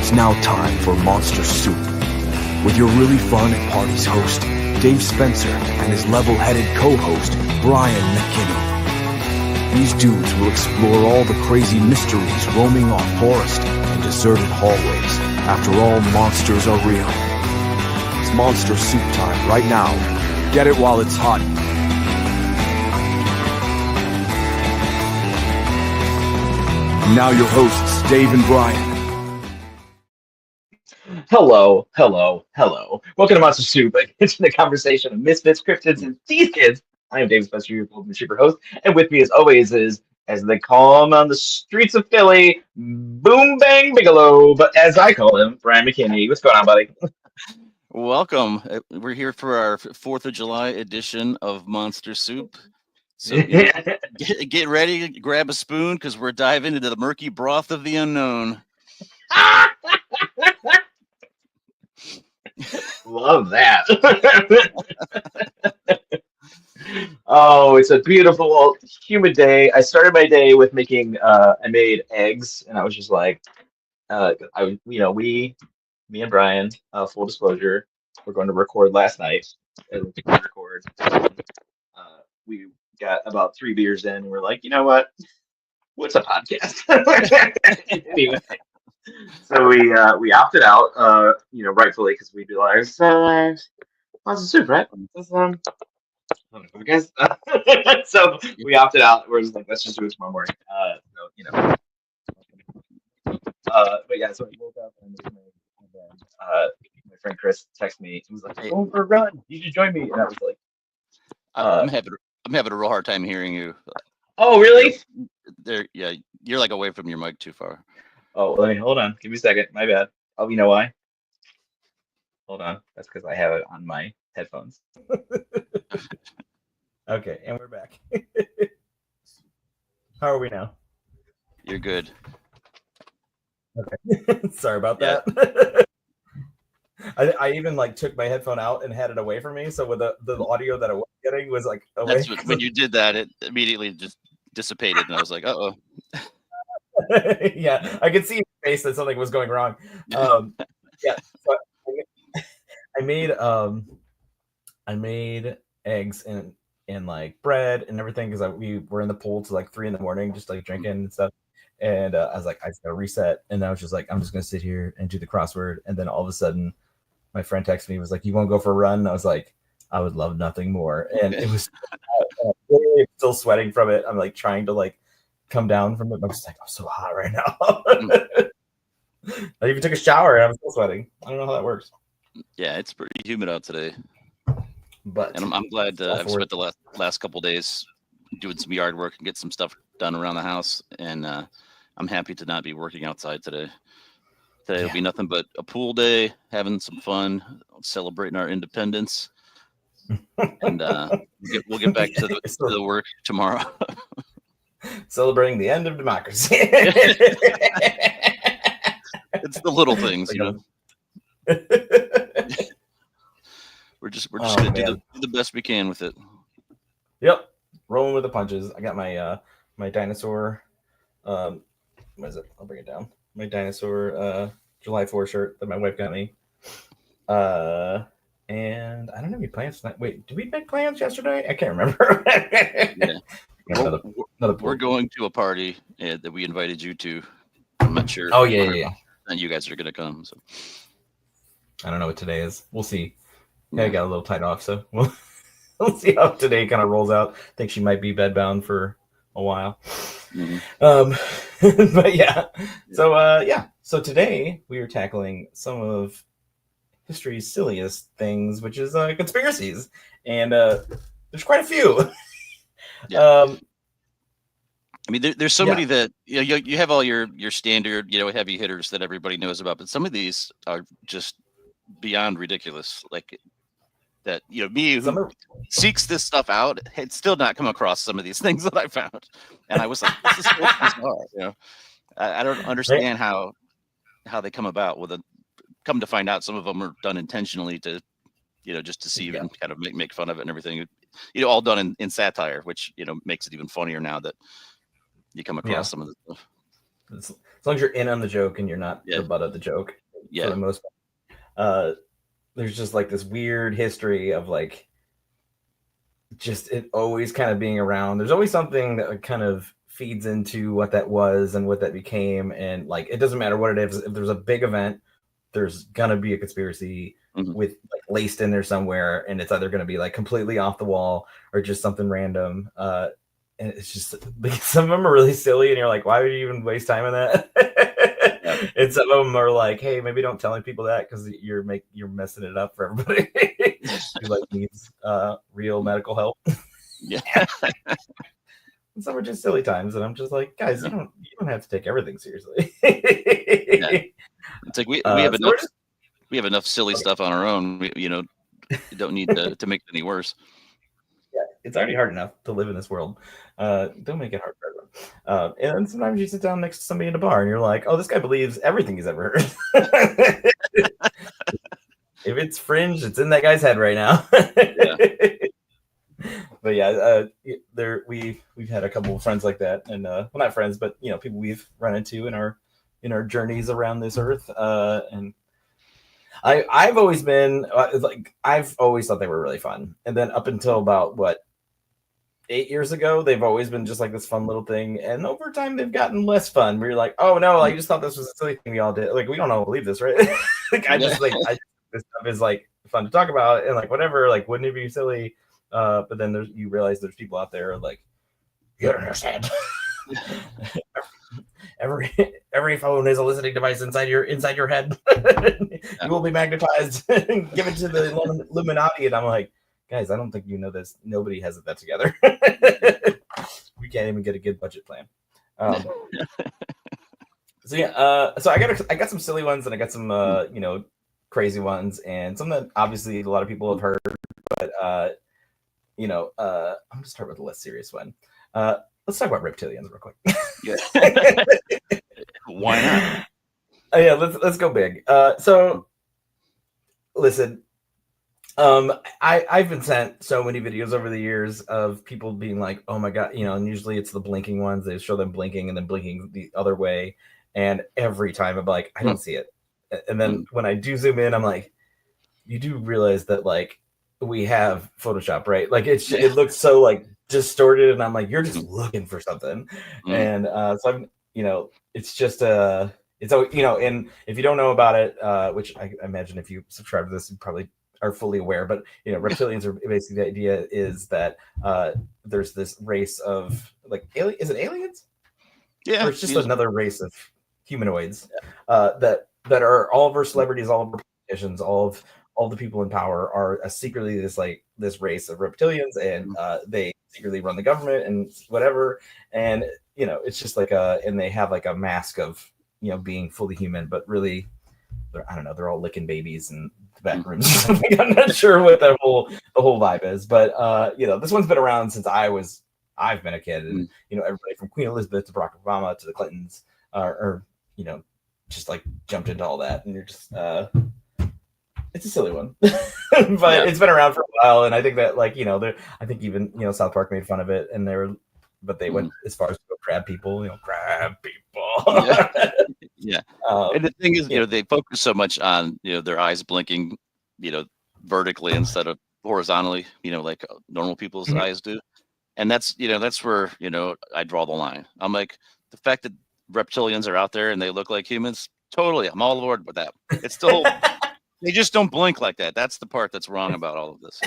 It's now time for Monster Soup, with your really fun at parties host, Dave Spencer, and his level-headed co-host, Brian McKinney. These dudes will explore all the crazy mysteries roaming off forest and deserted hallways. After all, monsters are real. It's Monster Soup time right now. Get it while it's hot. Now your hosts, Dave and Brian. Hello. Welcome to Monster Soup, a kitchen conversation of misfits, cryptids, and these kids. I am Dave Spencer, your golden retriever host, and with me as always is, as they call him on the streets of Philly, Boom Bang Bigelow, but as I call him, Brian McKinney. What's going on, buddy? Welcome. We're here for our 4th of July edition of Monster Soup. So get ready, grab a spoon, because we're diving into the murky broth of the unknown. Love that. Oh, it's a beautiful, humid day. I started my day with making, I made eggs, and I was just like, me and Brian, full disclosure, we're going to record last night. We got about 3 beers in, and we're like, you know what? What's a podcast? Anyway. So we opted out, rightfully, because we realized Monster Soup, right? Guys. So we opted out. We're just like, let's just do it tomorrow morning. But yeah, so I woke up and then my friend Chris texted me. He was like, "Go for a run. You should join me." And I was like, I'm having a real hard time hearing you. "Oh, really?" You're like away from your mic too far. Oh, hold on. Give me a second. My bad. Oh, you know why? Hold on. That's because I have it on my headphones. Okay, and we're back. How are we now? You're good. Okay. Sorry about that. I even took my headphone out and had it away from me, so with the audio that I was getting was away. That's when you did that, it immediately just dissipated, and I was like, "Uh-oh." Yeah, I could see in your face that something was going wrong. Yeah, so I made eggs and bread and everything because we were in the pool till 3 a.m, just drinking and stuff. And I was like, I just gotta reset. And I was just like, I'm just gonna sit here and do the crossword. And then all of a sudden, my friend texted me, was like, "You want to go for a run?" And I was like, I would love nothing more. And it was I'm still sweating from it. I'm trying to come down from it. I'm just I'm so hot right now. I even took a shower and I'm still sweating. I don't know how that works. Yeah, it's pretty humid out today. But I'm glad I've spent the last couple of days doing some yard work and get some stuff done around the house. And I'm happy to not be working outside today. Today will be nothing but a pool day, having some fun, celebrating our independence. And we'll get back to the work tomorrow. Celebrating the end of democracy. It's the little things, We're just gonna do the best we can with it. Yep, rolling with the punches. I got my my dinosaur. What is it? I'll bring it down. My dinosaur July 4th shirt that my wife got me. And I don't have any plans tonight. Wait, did we make plans yesterday? I can't remember. Yeah. We're going to a party that we invited you to. I'm not sure. Oh yeah. And you guys are gonna come. So I don't know what today is. We'll see. Yeah, I got a little tight off, so we'll see how today kind of rolls out. I think she might be bedbound for a while. Mm-hmm. But yeah. So today we are tackling some of history's silliest things, which is conspiracies, and there's quite a few. Yeah. I mean, there's so many that you have all your standard heavy hitters that everybody knows about, but some of these are just beyond ridiculous. That me who seeks this stuff out had still not come across some of these things that I found, and I was like, "This is so bizarre." I don't understand how they come about. Come to find out, some of them are done intentionally to, just to see and kind of make fun of it and everything. All done in satire, which makes it even funnier now that you come across some of the stuff. as long as you're in on the joke and you're not the butt of the joke, for the most part. There's just like this weird history of like just it always kind of being around. There's always something that kind of feeds into what that was and what that became, and like it doesn't matter what it is. If there's a big event, there's gonna be a conspiracy with like laced in there somewhere, and it's either gonna be like completely off the wall or just something random. And it's just some of them are really silly, and you're like, why would you even waste time on that? And some of them are like, hey, maybe don't tell any people that because you're messing it up for everybody who like needs real medical help. Yeah. And some are just silly times, and I'm just like, guys, you don't have to take everything seriously. It's like we have enough we have enough silly stuff on our own. We don't need to make it any worse. Yeah, it's already hard enough to live in this world. Don't make it hard for everyone. And then sometimes you sit down next to somebody in a bar and you're like, oh, this guy believes everything he's ever heard. If it's fringe, it's in that guy's head right now. But yeah, we've had a couple of friends like that, and well, not friends, but people we've run into in our journeys around this earth. And I've always been I've always thought they were really fun, and then up until about 8 years ago, they've always been just like this fun little thing, and over time they've gotten less fun. Where you're like, oh no, I just thought this was a silly thing we all did. Like we don't all believe this, right? This stuff is like fun to talk about, and like whatever, like wouldn't it be silly? But then you realize there's people out there like, you don't understand. Every phone is a listening device inside your head. You will be magnetized, given to the Illuminati. And I'm like, guys, I don't think you know this. Nobody has that together. We can't even get a good budget plan. So yeah, so I got some silly ones, and I got some crazy ones, and some that obviously a lot of people have heard, but I'm gonna start with a less serious one. Let's talk about reptilians real quick. Yeah. Why not? Yeah, let's go big. So listen, I've been sent so many videos over the years of people being like, oh my God, and usually it's the blinking ones. They show them blinking and then blinking the other way. And every time I'm like, I don't see it. And then when I do zoom in, I'm like, you do realize that like we have Photoshop, right? Like it looks so like distorted, and I'm like, you're just looking for something. And so I'm, it's just and if you don't know about it, which I imagine if you subscribe to this, you probably are fully aware, but reptilians are basically, the idea is that there's this race of like is it aliens? Yeah, or it's just another race of humanoids that are all of our celebrities, all of our politicians, all the people in power are secretly this race of reptilians, and they secretly run the government and whatever. And it's just like and they have like a mask of being fully human, but really I don't know, they're all licking babies in the back rooms or something. I'm not sure what the whole vibe is, but this one's been around since I've been a kid, and everybody from Queen Elizabeth to Barack Obama to the Clintons are just like jumped into all that, and you're just it's a silly one. But it's been around for a while, and I think that I think even South Park made fun of it, and they went as far as to go crab people. Yeah. And the thing is, they focus so much on their eyes blinking vertically instead of horizontally, like normal people's eyes do. And that's where I draw the line. I'm like, the fact that reptilians are out there and they look like humans, totally, I'm all aboard with that. It's still they just don't blink like that. That's the part that's wrong about all of this.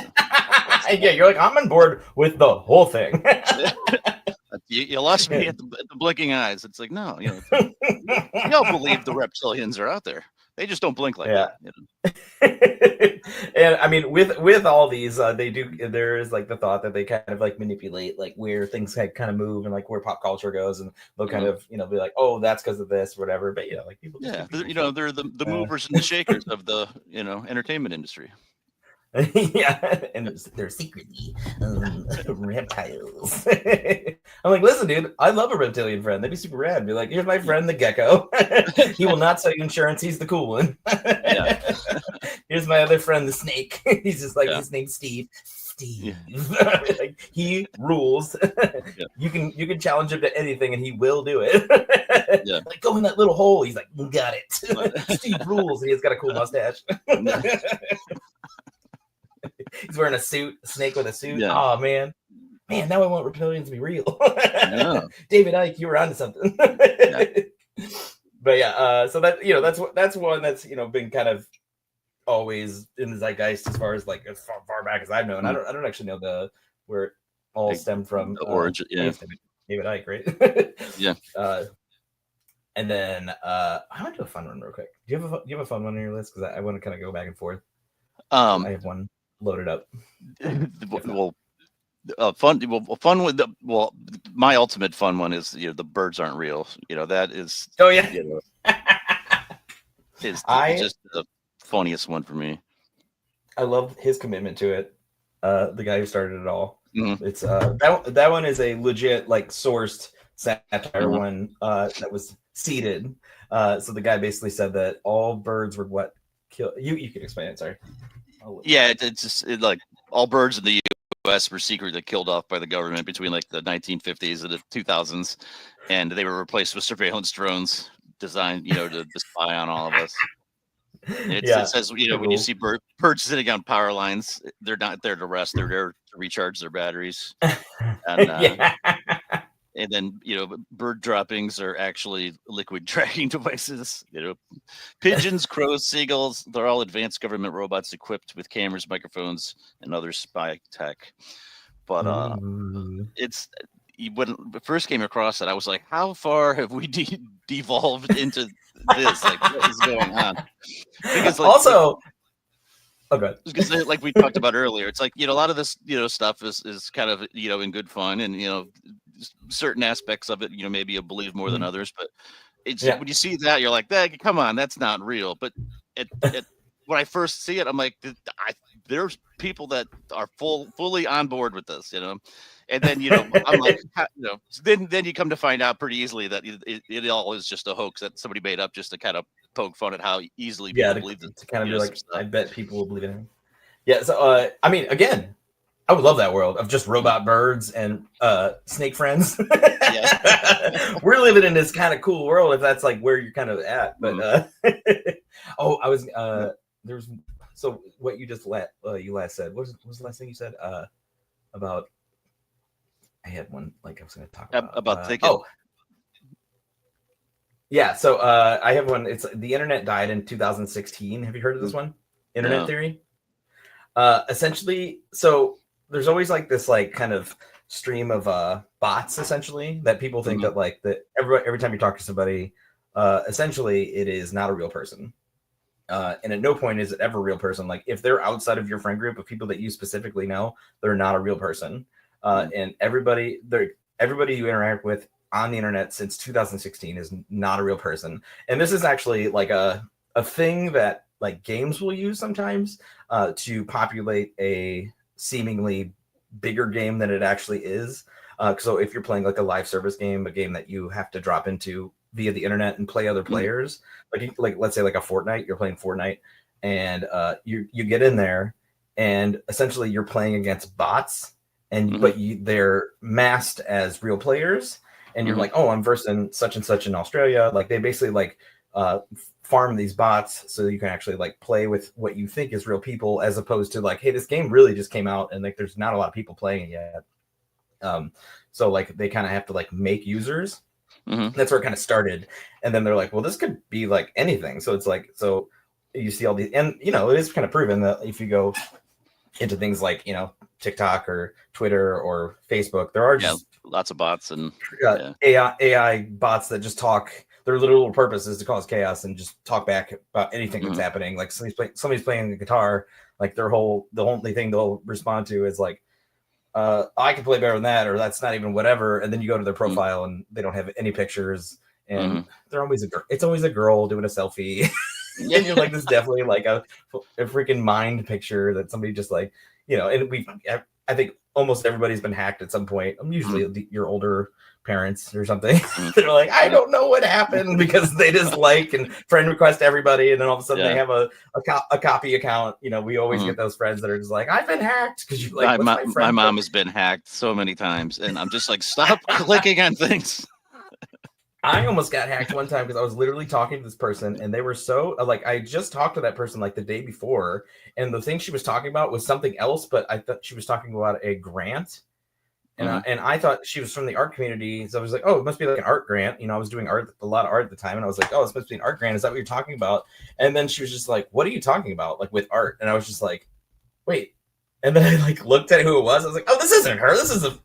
Yeah, you're like, I'm on board with the whole thing. You lost me at the blinking eyes. It's like, no, we all believe the reptilians are out there. They just don't blink like that. And I mean, with all these, there is like the thought that they kind of like manipulate like where things kind of move and like where pop culture goes, and they'll kind of be like, oh, that's because of this, whatever. But like people, they're the movers and the shakers of the entertainment industry. Yeah, and they're secretly reptiles. I'm like, listen, dude, I love a reptilian friend. They'd be super rad. Be like, here's my friend, the gecko. He will not sell you insurance. He's the cool one. Here's my other friend, the snake. He's just like, his name's Steve. Steve. Like, he rules. Yeah. You can challenge him to anything, and he will do it. Yeah. Like, go in that little hole. He's like, you got it. Steve rules. And he's got a cool mustache. He's wearing a suit, a snake with a suit. Yeah. Oh man, now I want reptilians to be real. Yeah. David Icke, you were onto something. Yeah. But yeah, so that that's one that's been kind of always in the zeitgeist as far as like as far back as I've known. I don't actually know where it all Like, stemmed from. the origin. Yeah. David Icke, right? Yeah. And then I want to do a fun one real quick. Do you have a fun one on your list? Because I want to kind of go back and forth. I have one loaded up. Fun with my ultimate fun one is the birds aren't real. That is. Oh yeah. Is just the funniest one for me. I love his commitment to it. The guy who started it all. Mm-hmm. It's that one is a legit like sourced satire one that was seeded. So the guy basically said that all birds were what kill you. You can explain it. Sorry. Yeah, it's just like all birds in the U.S. were secretly killed off by the government between like the 1950s and the 2000s, and they were replaced with surveillance drones designed, to spy on all of us. It says, when you see birds sitting on power lines, they're not there to rest; they're there to recharge their batteries. And, and then, bird droppings are actually liquid tracking devices. Pigeons, crows, seagulls—they're all advanced government robots equipped with cameras, microphones, and other spy tech. But when it first came across it, I was like, "How far have we devolved into this? Like, what is going on?" Because also. Oh, good. Because like we talked about earlier, it's like a lot of this stuff is kind of in good fun, and certain aspects of it maybe you believe more than others, but it's when you see that you're like, come on, that's not real. But when I first see it, I'm like, there's people that are fully on board with this, and then I'm like, then you come to find out pretty easily that it all is just a hoax that somebody made up just to kind of poke fun at how easily people believe it. To kind of be like, I bet people will believe in him. Yeah, so I mean, again, I would love that world of just robot birds and snake friends. We're living in this kind of cool world if that's like where you're kind of at. But there's so what you just last said. What was the last thing you said about? I had one like I was going to talk about thinking. Yeah, so I have one. It's the internet died in 2016. Have you heard of this one? Internet theory. Essentially, so there's always like this like kind of stream of bots essentially that people think that like that every time you talk to somebody, essentially it is not a real person. And at no point is it ever a real person. Like if they're outside of your friend group of people that you specifically know, they're not a real person. And everybody you interact with on the internet since 2016 is not a real person. And this is actually like a thing that like games will use sometimes to populate a seemingly bigger game than it actually is. So if you're playing like a live service game, a game that you have to drop into via the internet and play other players, like let's say like a Fortnite, you're playing Fortnite and you get in there and essentially you're playing against bots and but they're masked as real players. And you're like, oh, I'm versing such and such in Australia. Like they basically like farm these bots so you can actually like play with what you think is real people, as opposed to like, hey, this game really just came out and like there's not a lot of people playing it yet. So like they kind of have to like make users. That's where it kind of started. And then they're like, well, this could be like anything. So it's like, so you see all these, and it is kind of proven that if you go into things like TikTok or Twitter or Facebook, there are just lots of bots and AI bots that just talk. Their little purpose is to cause chaos and just talk back about anything that's happening. Like somebody's playing the guitar, like the only thing they'll respond to is like, I can play better than that, or that's not even whatever. And then you go to their profile and they don't have any pictures, and they're always a girl. It's always a girl doing a selfie. And you're like, this is definitely like a freaking mind picture that somebody just like, and I think almost everybody's been hacked at some point. Usually your older parents or something. They're like, I don't know what happened, because they just and friend request everybody, and then all of a sudden they have a copy account. We always get those friends that are just like, I've been hacked, because you're like, my mom has been hacked so many times, and I'm just like, stop clicking on things. I almost got hacked one time because I was literally talking to this person, and they were so I just talked to that person like the day before, and the thing she was talking about was something else, but I thought she was talking about a grant. And I thought she was from the art community. So I was like, oh, it must be like an art grant. I was doing a lot of art at the time. And I was like, oh, it's supposed to be an art grant. Is that what you're talking about? And then she was just like, what are you talking about? Like with art? And I was just like, wait. And then I looked at who it was. I was like, oh, this isn't her.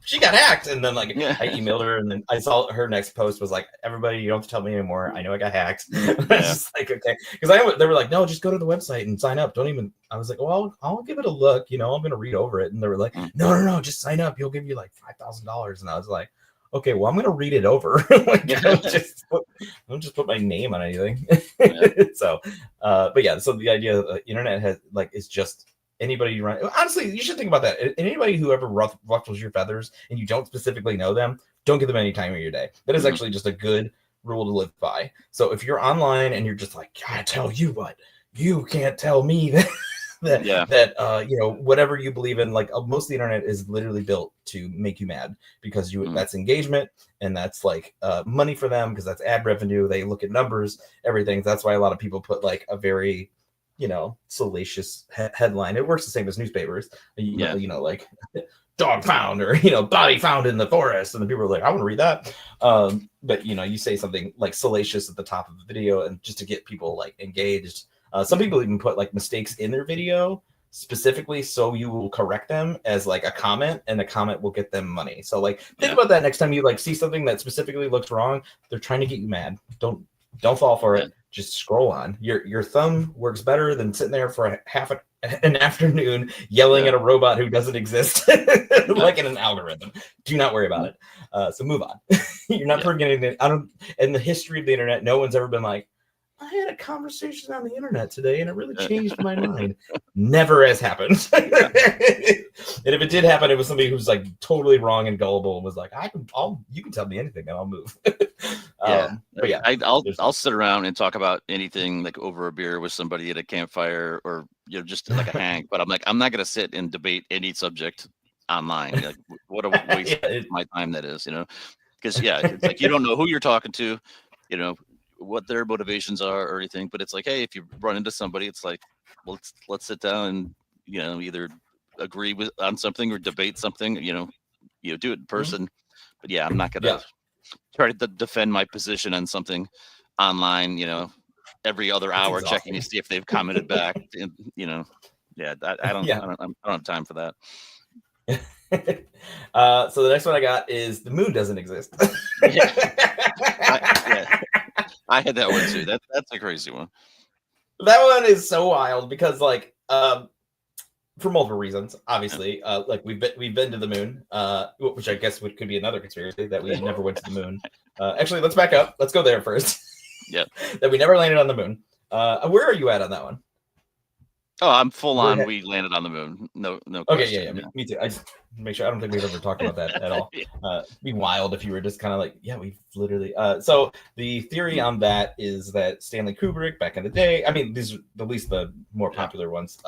She got hacked. And then I emailed her, and then I saw her next post was like, everybody, you don't have to tell me anymore. I know I got hacked. I was just like, okay. Because they were like, no, just go to the website and sign up. I was like, well, I'll give it a look. I'm going to read over it. And they were like, no, just sign up. He'll give you like $5,000. And I was like, okay, well, I'm going to read it over. Don't just put my name on anything. So, but yeah, so the idea of the internet has is just anybody you run. Honestly, you should think about that. Anybody who ever ruffles your feathers and you don't specifically know them, don't give them any time of your day. That is actually just a good rule to live by. So if you're online and you're just like, I tell you what, you can't tell me that whatever you believe in, most of the internet is literally built to make you mad, because that's engagement, and that's money for them, because that's ad revenue. They look at numbers, everything. That's why a lot of people put a very salacious headline. It works the same as newspapers. Dog found, or body found in the forest, and the people are like, I want to read that. But you say something salacious at the top of the video, and just to get people engaged. Some people even put mistakes in their video specifically so you will correct them as a comment, and the comment will get them money. So think about that next time you see something that specifically looks wrong. They're trying to get you mad. Don't fall for it. Just scroll on. Your thumb works better than sitting there for half an afternoon yelling at a robot who doesn't exist, in an algorithm. Do not worry about it. So move on. You're not forgetting it. In the history of the internet, no one's ever been like, I had a conversation on the internet today and it really changed my mind. Never has happened. And if it did happen, it was somebody who's totally wrong and gullible and was like, you can tell me anything and I'll move. But yeah, I'll sit around and talk about anything over a beer with somebody at a campfire, or just a hang. But I'm not going to sit and debate any subject online. What a waste of my time that is, because it's you don't know who you're talking to, what their motivations are or anything. But it's hey, if you run into somebody, it's well, let's sit down and either agree on something or debate something. Do it in person. But I'm not gonna try to defend my position on something online. Every other hour checking to see if they've commented back. And I don't have time for that. So the next one I got is the moon doesn't exist. I had that one too. That's a crazy one. That one is so wild because for multiple reasons, obviously, we've been to the moon, which I guess could be another conspiracy that we never went to the moon. Actually, let's back up. Let's go there first. Yeah, that we never landed on the moon. Where are you at on that one? Oh, I'm full on. We landed on the moon. No question. Okay, me too. I just make sure. I don't think we've ever talked about that at all. It'd be wild if you were just kind of we've literally. So the theory on that is that Stanley Kubrick back in the day. I mean, these are at least the more popular ones.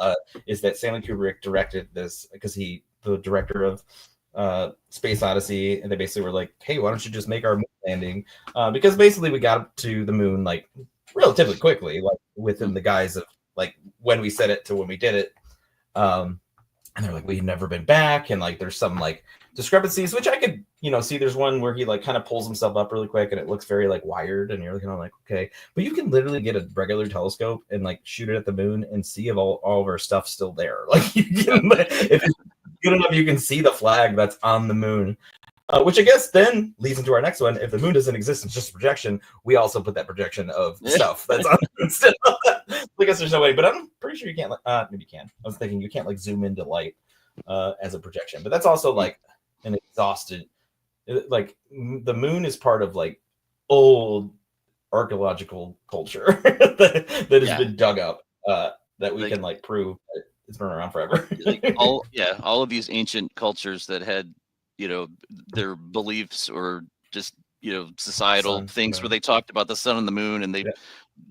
Is that Stanley Kubrick directed this because the director of Space Odyssey, and they basically were like, hey, why don't you just make our moon landing? Because basically we got to the moon relatively quickly, within the guise of when we said it to when we did it. And they're like, we've never been back. And there's some discrepancies, which I could, see. There's one where he kind of pulls himself up really quick and it looks very wired. And you're kind of okay, but you can literally get a regular telescope and shoot it at the moon and see if all of our stuff still there. If it's good enough, you can see the flag that's on the moon. Which I guess then leads into our next one. If the moon doesn't exist, it's just a projection. We also put that projection of stuff that's on the moon still. I guess there's no way, but I'm pretty sure you can't. Maybe you can. I was thinking you can't zoom into light as a projection, but that's also an exhausted. The moon is part of old archaeological culture that has been dug up that we can prove it's been around forever. Like all of these ancient cultures that had, their beliefs or just, societal things where they talked about the sun and the moon, and they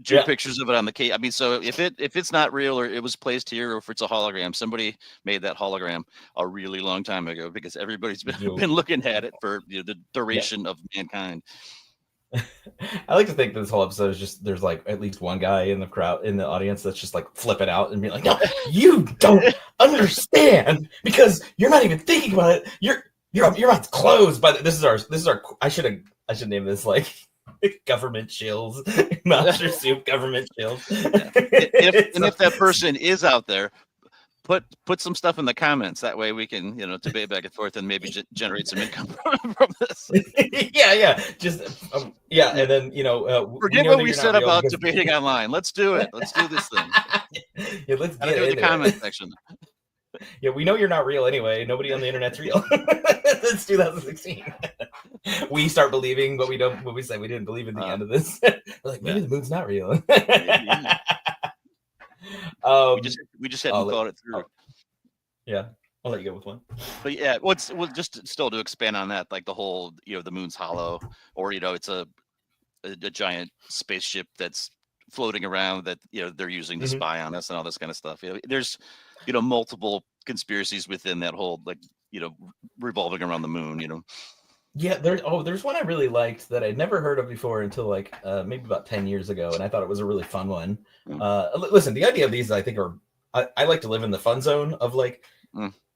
drew pictures of it on the cave. I mean, so if it's not real, or it was placed here, or if it's a hologram, somebody made that hologram a really long time ago, because everybody's been looking at it for the duration of mankind. I like to think this whole episode is just there's like at least one guy in the audience that's just like flipping out and be like, no, you don't understand because you're not even thinking about it. Your mouth's closed. But this is our. I should name this like government chills, Monster Soup government chills. If that person is out there, put some stuff in the comments. That way we can, debate back and forth and maybe generate some income from this. Just and then forget what we said about debating online. Let's do it. Let's do this thing. Let's get into the comment section. Yeah, we know you're not real anyway. Nobody on the internet's real. It's 2016. We start believing what we said we didn't believe at the end of this. We're like, maybe the moon's not real. We just hadn't thought it through. Yeah, I'll let you go with one. But just still to expand on that, like the whole, the moon's hollow, or it's a giant spaceship that's floating around that they're using to spy on us and all this kind of stuff. There's multiple conspiracies within that whole revolving around the moon. Yeah, there's one I really liked that I'd never heard of before until like maybe about 10 years ago, and I thought it was a really fun one. Listen, the idea of these I think I like to live in the fun zone of like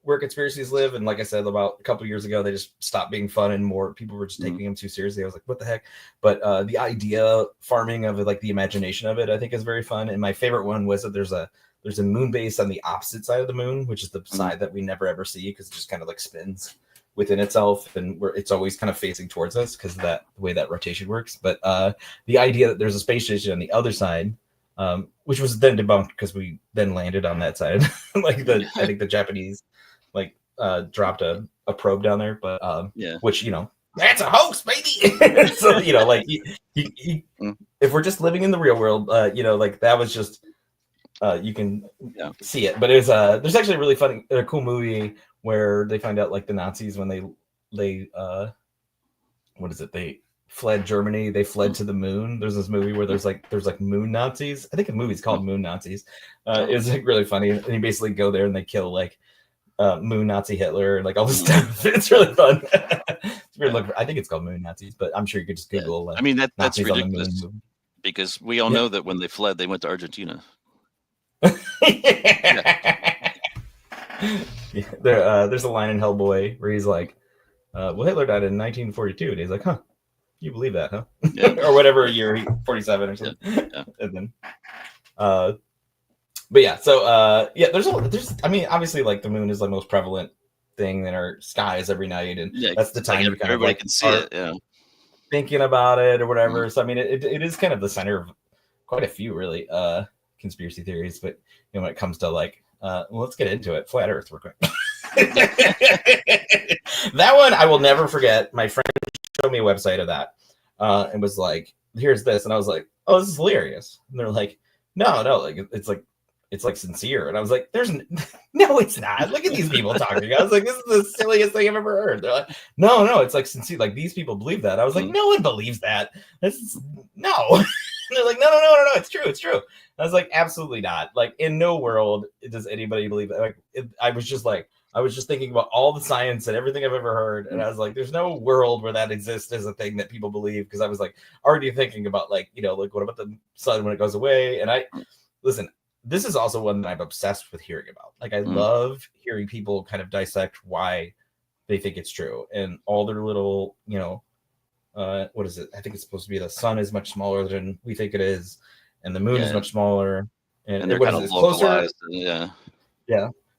where conspiracies live, and like I said, about a couple of years ago they just stopped being fun and more people were just taking them too seriously. I was like, what the heck? But the idea farming of it, like the imagination of it, I think is very fun. And my favorite one was that there's a moon base on the opposite side of the moon, which is the side that we never ever see because it just kind of like spins within itself, and it's always kind of facing towards us because the way that rotation works. But the idea that there's a space station on the other side, which was then debunked because we then landed on that side. I think the Japanese dropped a probe down there, but which that's a hoax, baby. So if we're just living in the real world, that was just you can see it. But it was there's actually a really funny, cool movie where they find out like the Nazis when they what is it? They fled Germany. They fled to the moon. There's this movie where there's like moon Nazis. I think the movie's called Moon Nazis. It's like really funny. And you basically go there and they kill like moon Nazi Hitler and like all this stuff. It's really fun. It's weird. Look, I think it's called Moon Nazis, but I'm sure you could just Google. I mean that's ridiculous because we all know that when they fled, they went to Argentina. There's a line in Hellboy where he's like, well, Hitler died in 1942, and he's like, huh, you believe that, huh? Or whatever year, 47 or something. And then but yeah, so there's I mean, obviously like the moon is the most prevalent thing in our skies every night, and that's the time you kind of like can see it, thinking about it or whatever. So I mean it is kind of the center of quite a few really conspiracy theories, but when it comes to like let's get into it. Flat Earth real quick. That one I will never forget. My friend showed me a website of that and was like, here's this, and I was like, oh, this is hilarious. And they're like, no, like it's like sincere. And I was like, no, it's not. Look at these people talking. I was like, this is the silliest thing I've ever heard. They're like, no, it's like sincere. Like these people believe that. I was like, no one believes that. No. They're like, no, it's true. I was like, absolutely not. Like in no world does anybody believe that. Like I was just thinking about all the science and everything I've ever heard. And I was like, there's no world where that exists as a thing that people believe. Because I was like already thinking about like, like what about the sun when it goes away? And listen, this is also one that I'm obsessed with hearing about. Like I love hearing people kind of dissect why they think it's true and all their little, what is it? I think it's supposed to be the sun is much smaller than we think it is. And the moon is much smaller. And they're kind of localized. Yeah.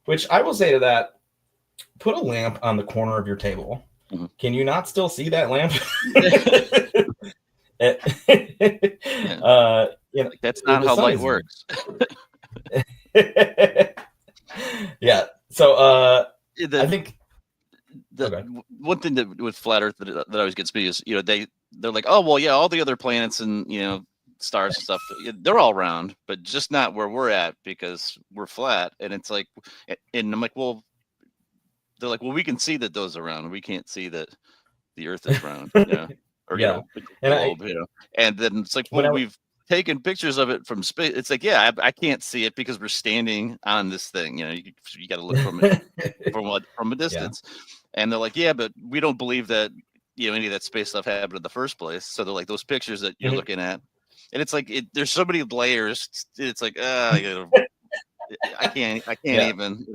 Which I will say to that, put a lamp on the corner of your table. Mm-hmm. Can you not still see that lamp? That's not how light works. Yeah. So I think one thing with flat Earth that always gets me is they're like, oh well, yeah, all the other planets and stars and stuff, they're all round, but just not where we're at because we're flat. And it's like, and I'm like, well, they're like, well, we can see that those are round. We can't see that the Earth is round, or Yeah. the And globe, And then it's like, well, we've taken pictures of it from space. It's like, yeah, I can't see it because we're standing on this thing. You got to look from it from a distance. And they're like, yeah, but we don't believe that any of that space stuff happened in the first place. So they're like, those pictures that you're looking at, and it's like there's so many layers. It's like, I can't even.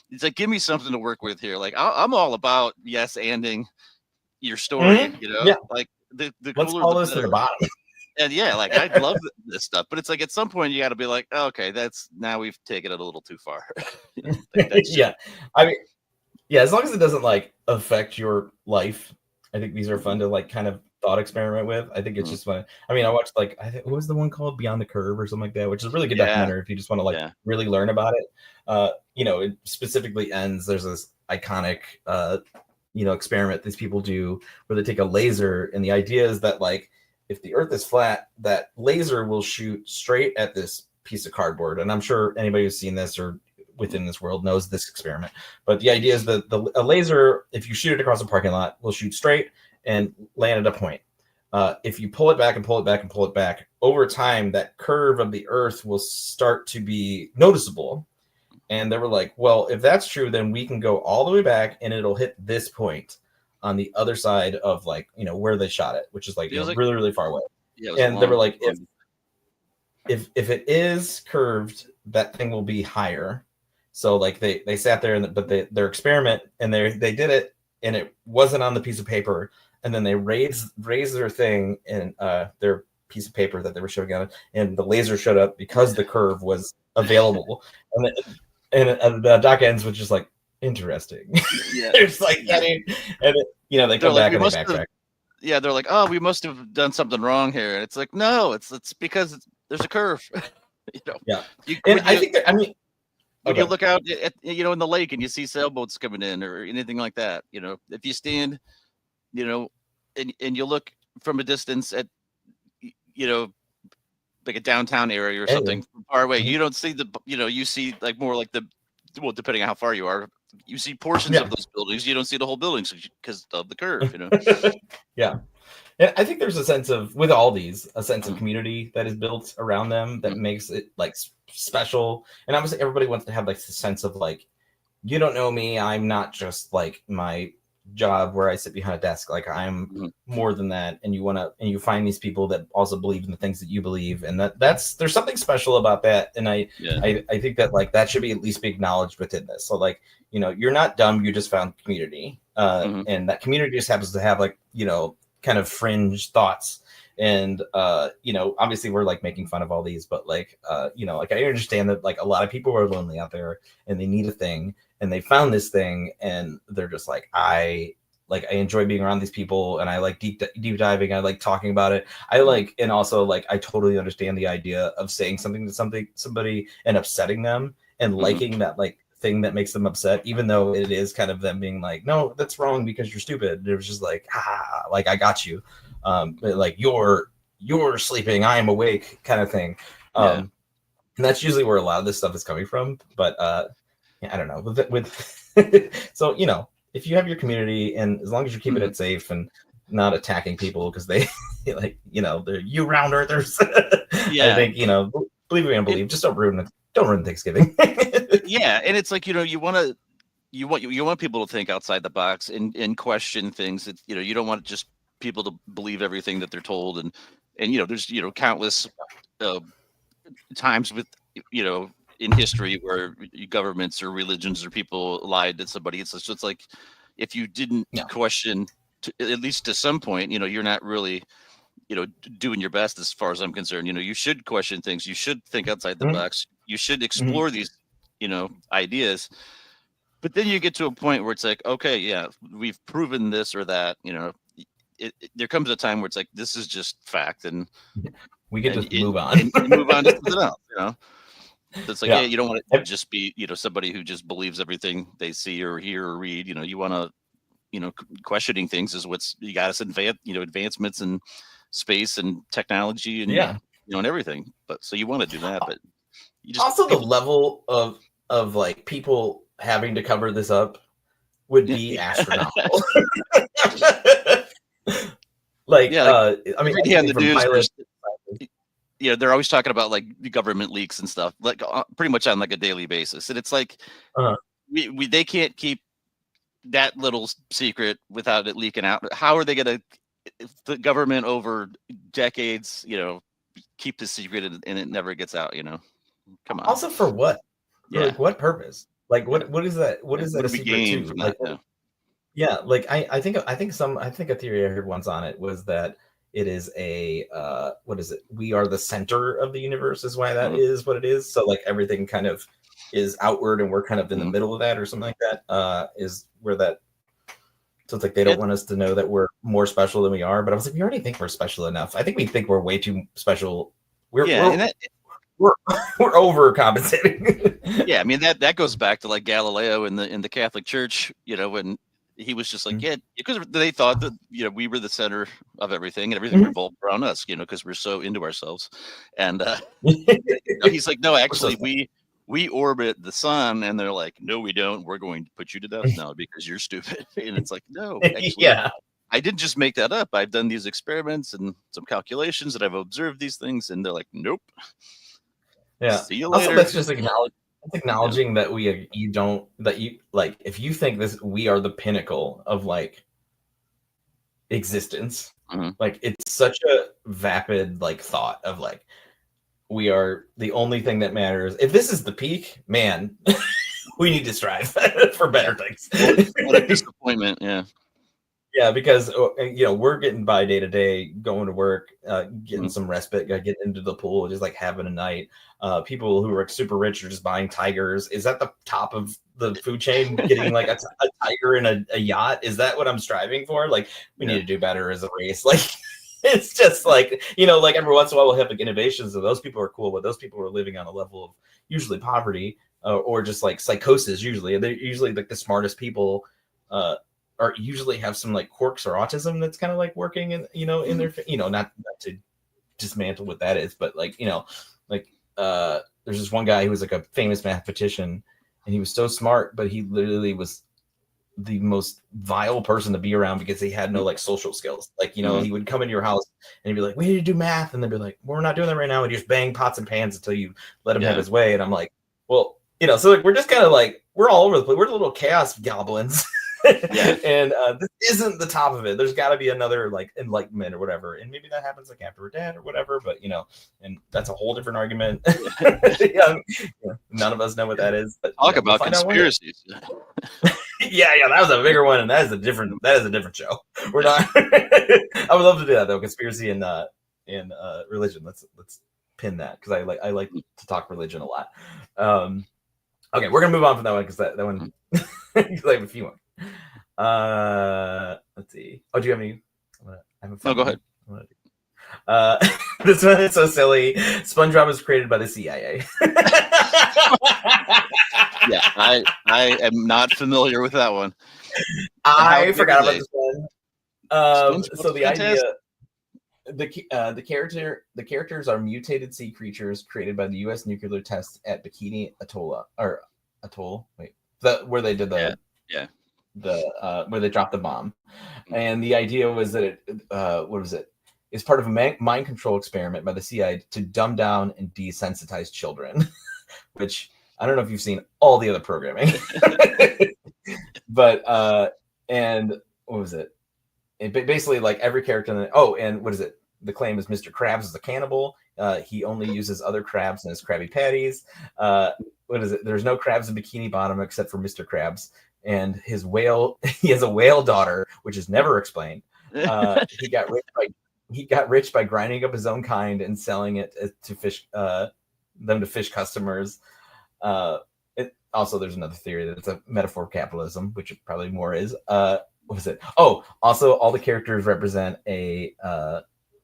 It's like, give me something to work with here. Like I'm all about ending your story. Like the let's cooler follow the this to better. the bottom. And like I love this stuff, but it's like at some point you got to be like, okay, now we've taken it a little too far. I mean, as long as it doesn't like affect your life, I think these are fun to like kind of thought experiment with. I think it's just fun. I mean, I watched like what was the one called Beyond the Curve or something like that, which is a really good documentary if you just want to like really learn about it. It specifically ends. There's this iconic experiment these people do where they take a laser, and the idea is that like if the Earth is flat, that laser will shoot straight at this piece of cardboard. And I'm sure anybody who's seen this or within this world knows this experiment. But the idea is that a laser, if you shoot it across a parking lot, will shoot straight and land at a point. If you pull it back and pull it back and pull it back, over time, that curve of the Earth will start to be noticeable. And they were like, well, if that's true, then we can go all the way back and it'll hit this point on the other side of like, where they shot it, which is like, really, really far away. And they were like, if it is curved, that thing will be higher. So like they sat there but their experiment and they did it and it wasn't on the piece of paper. And then they raised their thing and their piece of paper that they were showing on it, and the laser showed up because the curve was available. And the doc ends with just like, interesting. It's like, they come back and they backtrack. They're like, oh, we must have done something wrong here. And it's like, no, it's because there's a curve. I think that, when you look out at in the lake and you see sailboats coming in or anything like that, if you stand, and you look from a distance at, like a downtown area or something far away, you don't see you see like more like depending on how far you are, you see portions of those buildings. You don't see the whole buildings because of the curve, And I think there's a sense of community that is built around them that makes it like special. And obviously everybody wants to have like the sense of like, you don't know me. I'm not just like my job where I sit behind a desk. Like I'm more than that. And you find these people that also believe in the things that you believe. And there's something special about that. And I think that like that should be at least be acknowledged within this. So like, you're not dumb. You just found community. And that community just happens to have like, kind of fringe thoughts. And obviously we're like making fun of all these, but like like I understand that like a lot of people are lonely out there and they need a thing, and they found this thing and they're just like, I enjoy being around these people, and I like deep diving, I like talking about it, and also like I totally understand the idea of saying something to somebody and upsetting them and liking that like thing that makes them upset, even though it is kind of them being like, no, that's wrong because you're stupid. It was just like, like I got you, like you're sleeping, I am awake, kind of thing. And that's usually where a lot of this stuff is coming from. But I don't know with so if you have your community, and as long as you're keeping it safe and not attacking people because they like they're you round earthers. I think believe me and believe, just don't ruin Thanksgiving. And it's like you want people to think outside the box and question things. That you don't want just people to believe everything that they're told, and there's countless times with in history where governments or religions or people lied to somebody. It's like if you didn't question at least to some point, you're not really doing your best as far as I'm concerned. You should question things. You should think outside the box. You should explore these, ideas. But then you get to a point where it's like, okay, we've proven this or that. There comes a time where it's like, this is just fact, and we get to move on and move on to something else. It's like, you don't want to just be, somebody who just believes everything they see or hear or read. You want to, questioning things is what's you got us advancements in space and technology and and everything. But so you want to do that, but you just also the level of like people having to cover this up would be astronomical. Like, I mean, every day on the news, pilots, they're always talking about like the government leaks and stuff, like pretty much on like a daily basis. And it's like, they can't keep that little secret without it leaking out. How are they going to, the government over decades, keep the secret and it never gets out, Come on. Also for what? Yeah. Like what purpose? Like what is that? What is that a secret to? Like, yeah, like I think a theory I heard once on it was that it is a what is it? We are the center of the universe is why that is what it is. So like everything kind of is outward and we're kind of in the middle of that or something like that. Is where that. So it's like they don't want us to know that we're more special than we are. But I was like, we already think we're special enough. I think we think we're way too special. We're overcompensating. Yeah, I mean that goes back to like Galileo in the Catholic Church, when he was just like, because they thought that we were the center of everything and everything revolved around us, because we're so into ourselves. And he's like, no, actually we orbit the sun, and they're like, no, we don't. We're going to put you to death now because you're stupid. And it's like, no, actually, I didn't just make that up. I've done these experiments and some calculations, and I've observed these things, and they're like, nope. Yeah. See you later. Also, that's just acknowledging that if you think we are the pinnacle of like existence, like it's such a vapid like thought of like we are the only thing that matters. If this is the peak, man, we need to strive for better things. What a disappointment. Yeah. Yeah, because we're getting by day to day, going to work, getting some respite, getting into the pool, just like having a night. People who are super rich are just buying tigers. Is that the top of the food chain? Getting like a tiger in a yacht? Is that what I'm striving for? Like, we need to do better as a race. Like, it's just like like every once in a while we'll have like innovations, and those people are cool, but those people are living on a level of usually poverty or just like psychosis. Usually, they're usually like the smartest people. Or usually have some like quirks or autism that's kind of like working in in their not to dismantle what that is, but like there's this one guy who was like a famous mathematician, and he was so smart, but he literally was the most vile person to be around because he had no like social skills. Like he would come into your house and he'd be like, we need to do math, and they'd be like, we're not doing that right now, and you just bang pots and pans until you let him have his way. And I'm like, well, so like we're just kind of like we're all over the place. We're little chaos goblins. And this isn't the top of it. There's got to be another like enlightenment or whatever, and maybe that happens like after we're dead or whatever. But and that's a whole different argument. None of us know what that is. But, talk about conspiracies. Yeah, that was a bigger one, and that is a different show. We're not. I would love to do that though. Conspiracy and religion. Let's pin that because I like to talk religion a lot. Okay, we're gonna move on from that one because that one. Because I have a few more. Let's see. Oh, do you have any? No, go ahead. This one is so silly. SpongeBob was created by the CIA. Yeah, I am not familiar with that one. I forgot about this one. So the fantastic. idea, the characters are mutated sea creatures created by the U.S. nuclear test at Bikini Atoll. Wait, where they did the where they dropped the bomb, and the idea was that it what was it? It's part of a mind control experiment by the CIA to dumb down and desensitize children, which I don't know if you've seen all the other programming, but and what was it? Basically like every character and what is it? The claim is Mr. Krabs is a cannibal. He only uses other crabs in his Krabby Patties. What is it? There's no crabs in Bikini Bottom except for Mr. Krabs and his whale. He has a whale daughter, which is never explained. He got rich by grinding up his own kind and selling it to fish to fish customers. Also, there's another theory that it's a metaphor for capitalism, which it probably more is. What was it? Oh, also, all the characters represent a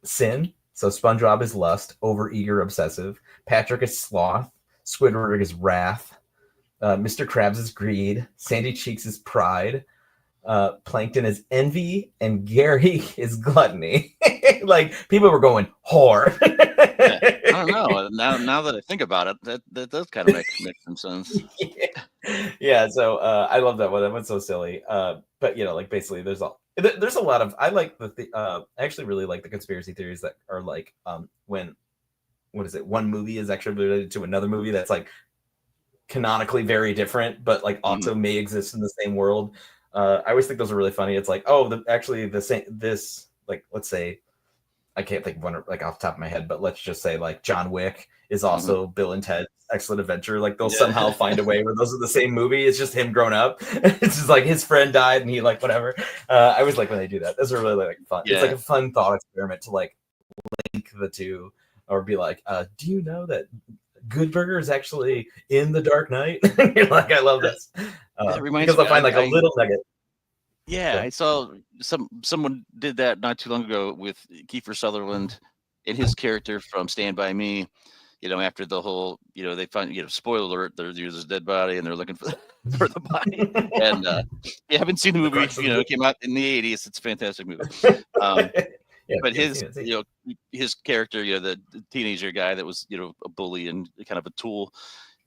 sin. So SpongeBob is lust, overeager, obsessive. Patrick is sloth. Squidward is wrath. Mr. Krabs is greed. Sandy Cheeks is pride. Plankton is envy, and Gary is gluttony. Like people were going whore. I don't know. Now that I think about it, that does kind of make some sense. Yeah. So I love that one. That one's so silly. But like basically, there's a lot of I like I actually really like the conspiracy theories that are like when what is it? One movie is actually related to another movie that's like canonically very different, but like also may exist in the same world. I always think those are really funny. It's like, actually the same. This like let's say. I can't think of one like off the top of my head, but let's just say like John Wick is also Bill and Ted's Excellent Adventure. Like they'll somehow find a way where those are the same movie. It's just him grown up. It's just like his friend died and he like whatever. I always like when they do that. Those are really like fun. Yeah. It's like a fun thought experiment to like link the two or be like, do you know that Good Burger is actually in The Dark Knight? You're like, I love this. It reminds because I find like a little nugget. Yeah, I saw someone did that not too long ago with Kiefer Sutherland and his character from Stand By Me. After the whole, they find, spoiler alert, there's a dead body and they're looking for the body. And I haven't seen the movie. It came out in the 80s. It's a fantastic movie. But his character, the teenager guy that was, a bully and kind of a tool.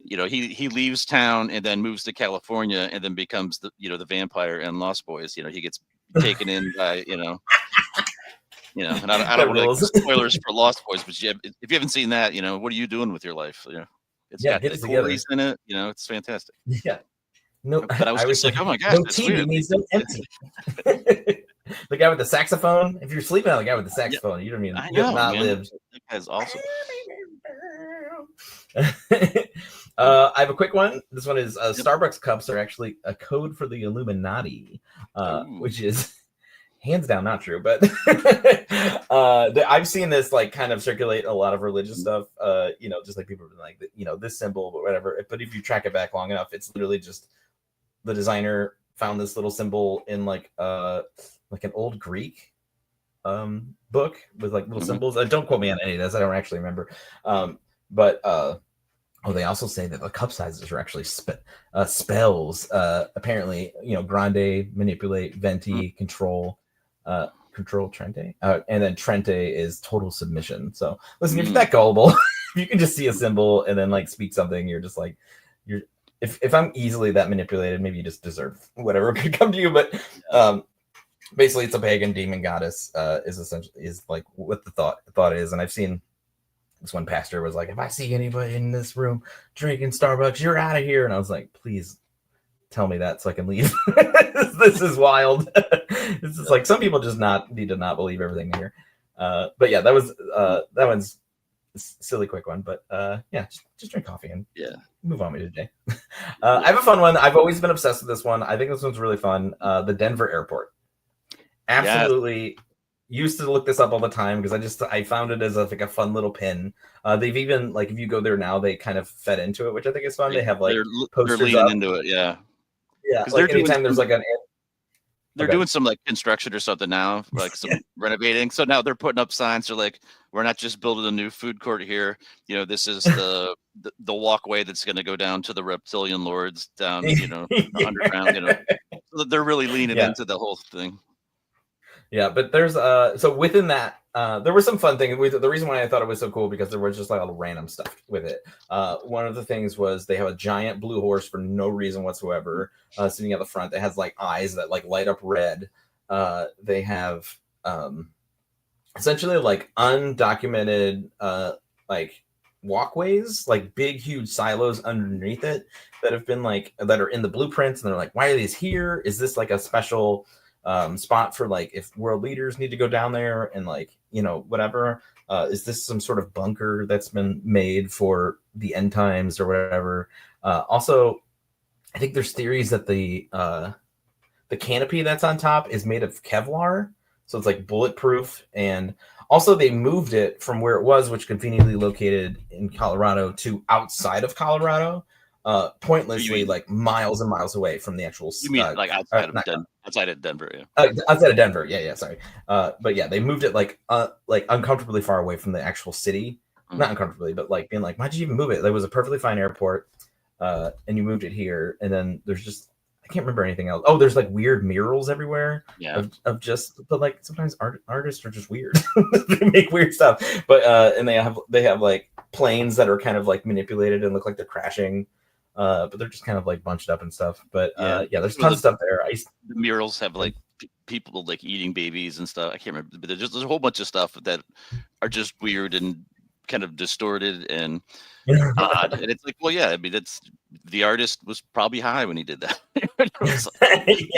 He leaves town and then moves to California and then becomes the vampire in Lost Boys. He gets taken in by, and I don't really like spoilers for Lost Boys, but if you haven't seen that, what are you doing with your life? It's got the stories in it. It's fantastic. Yeah. No, but I was just like, oh my gosh, no TV needs no empty. The guy with the saxophone. If you're sleeping on the guy with the saxophone, you don't mean you have not lived. That guy's awesome. I have a quick one. This one is Starbucks cups are actually a code for the Illuminati, which is hands down not true. But I've seen this like kind of circulate a lot of religious stuff. Just like people like this symbol, but whatever. But if you track it back long enough, it's literally just the designer found this little symbol in like an old Greek book with like little symbols. Don't quote me on any of this. I don't actually remember. They also say that the cup sizes are actually spells. Apparently, grande, manipulate, venti, control, Trente. And then Trente is total submission. So listen, if you're that gullible, if you can just see a symbol and then like speak something, you're just like, if I'm easily that manipulated, maybe you just deserve whatever could come to you. But basically it's a pagan demon goddess, is like what the thought is. And I've seen this one pastor was like, if I see anybody in this room drinking Starbucks, you're out of here. And I was like, please tell me that so I can leave. This is wild. This is like some people just need to not believe everything here. But yeah, that one's a silly quick one. But just drink coffee and move on with today. I have a fun one. I've always been obsessed with this one. I think this one's really fun. The Denver airport. Absolutely. Yeah. Used to look this up all the time because I found it as a fun little pin. They've even like if you go there now, they kind of fed into it, which I think is fun. They have like posters they're leaning up. into it, yeah. Like anytime there's like they're doing some like construction or something now, like some renovating. So now they're putting up signs. They're like, we're not just building a new food court here. This is the walkway that's going to go down to the reptilian lords down, underground. So they're really leaning into the whole thing. Yeah, but there's so within that there was some fun things. The reason why I thought it was so cool because there was just like all the random stuff with it. One of the things was they have a giant blue horse for no reason whatsoever sitting at the front that has like eyes that like light up red. They have essentially like undocumented like walkways, like big huge silos underneath it that have been like that are in the blueprints, and they're like, why are these here? Is this like a special spot for like if world leaders need to go down there and like whatever, is this some sort of bunker that's been made for the end times or whatever? Also I think there's theories that the canopy that's on top is made of Kevlar, so it's like bulletproof. And also they moved it from where it was, which conveniently located in Colorado, to outside of Colorado, pointlessly like miles and miles away from the actual. You mean like outside of Denver? Outside of Denver, outside of Denver, sorry. But yeah, they moved it like uncomfortably far away from the actual city. Not uncomfortably, but like being like, why'd you even move it? There was a perfectly fine airport, and you moved it here. And then there's just I can't remember anything else. Oh, there's like weird murals everywhere. Yeah. Of just, but like sometimes artists are just weird. They make weird stuff. But and they have like planes that are kind of like manipulated and look like they're crashing. But they're just kind of like bunched up and stuff. But yeah, there's tons of stuff there. The murals have like people like eating babies and stuff. I can't remember, but there's a whole bunch of stuff that are just weird and kind of distorted and odd. And it's like, well, yeah, I mean, it's the artist was probably high when he did that.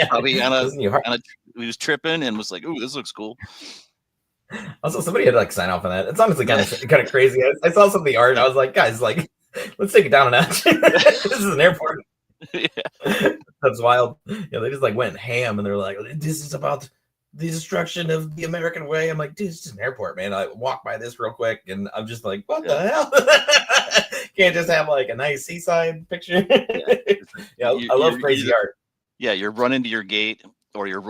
Probably he was tripping and was like, "Ooh, this looks cool." Also, somebody had to like sign off on that. It's honestly kind of crazy. I saw some of the art and I was like, guys, like, let's take it down a notch. This is an airport. Yeah. That's wild. Yeah, they just like went ham and they're like, this is about the destruction of the American way. I'm like, dude, it's just an airport, man. I walk by this real quick and I'm just like, what the hell? Can't just have like a nice seaside picture. I love crazy art. Yeah, you're running to your gate or you're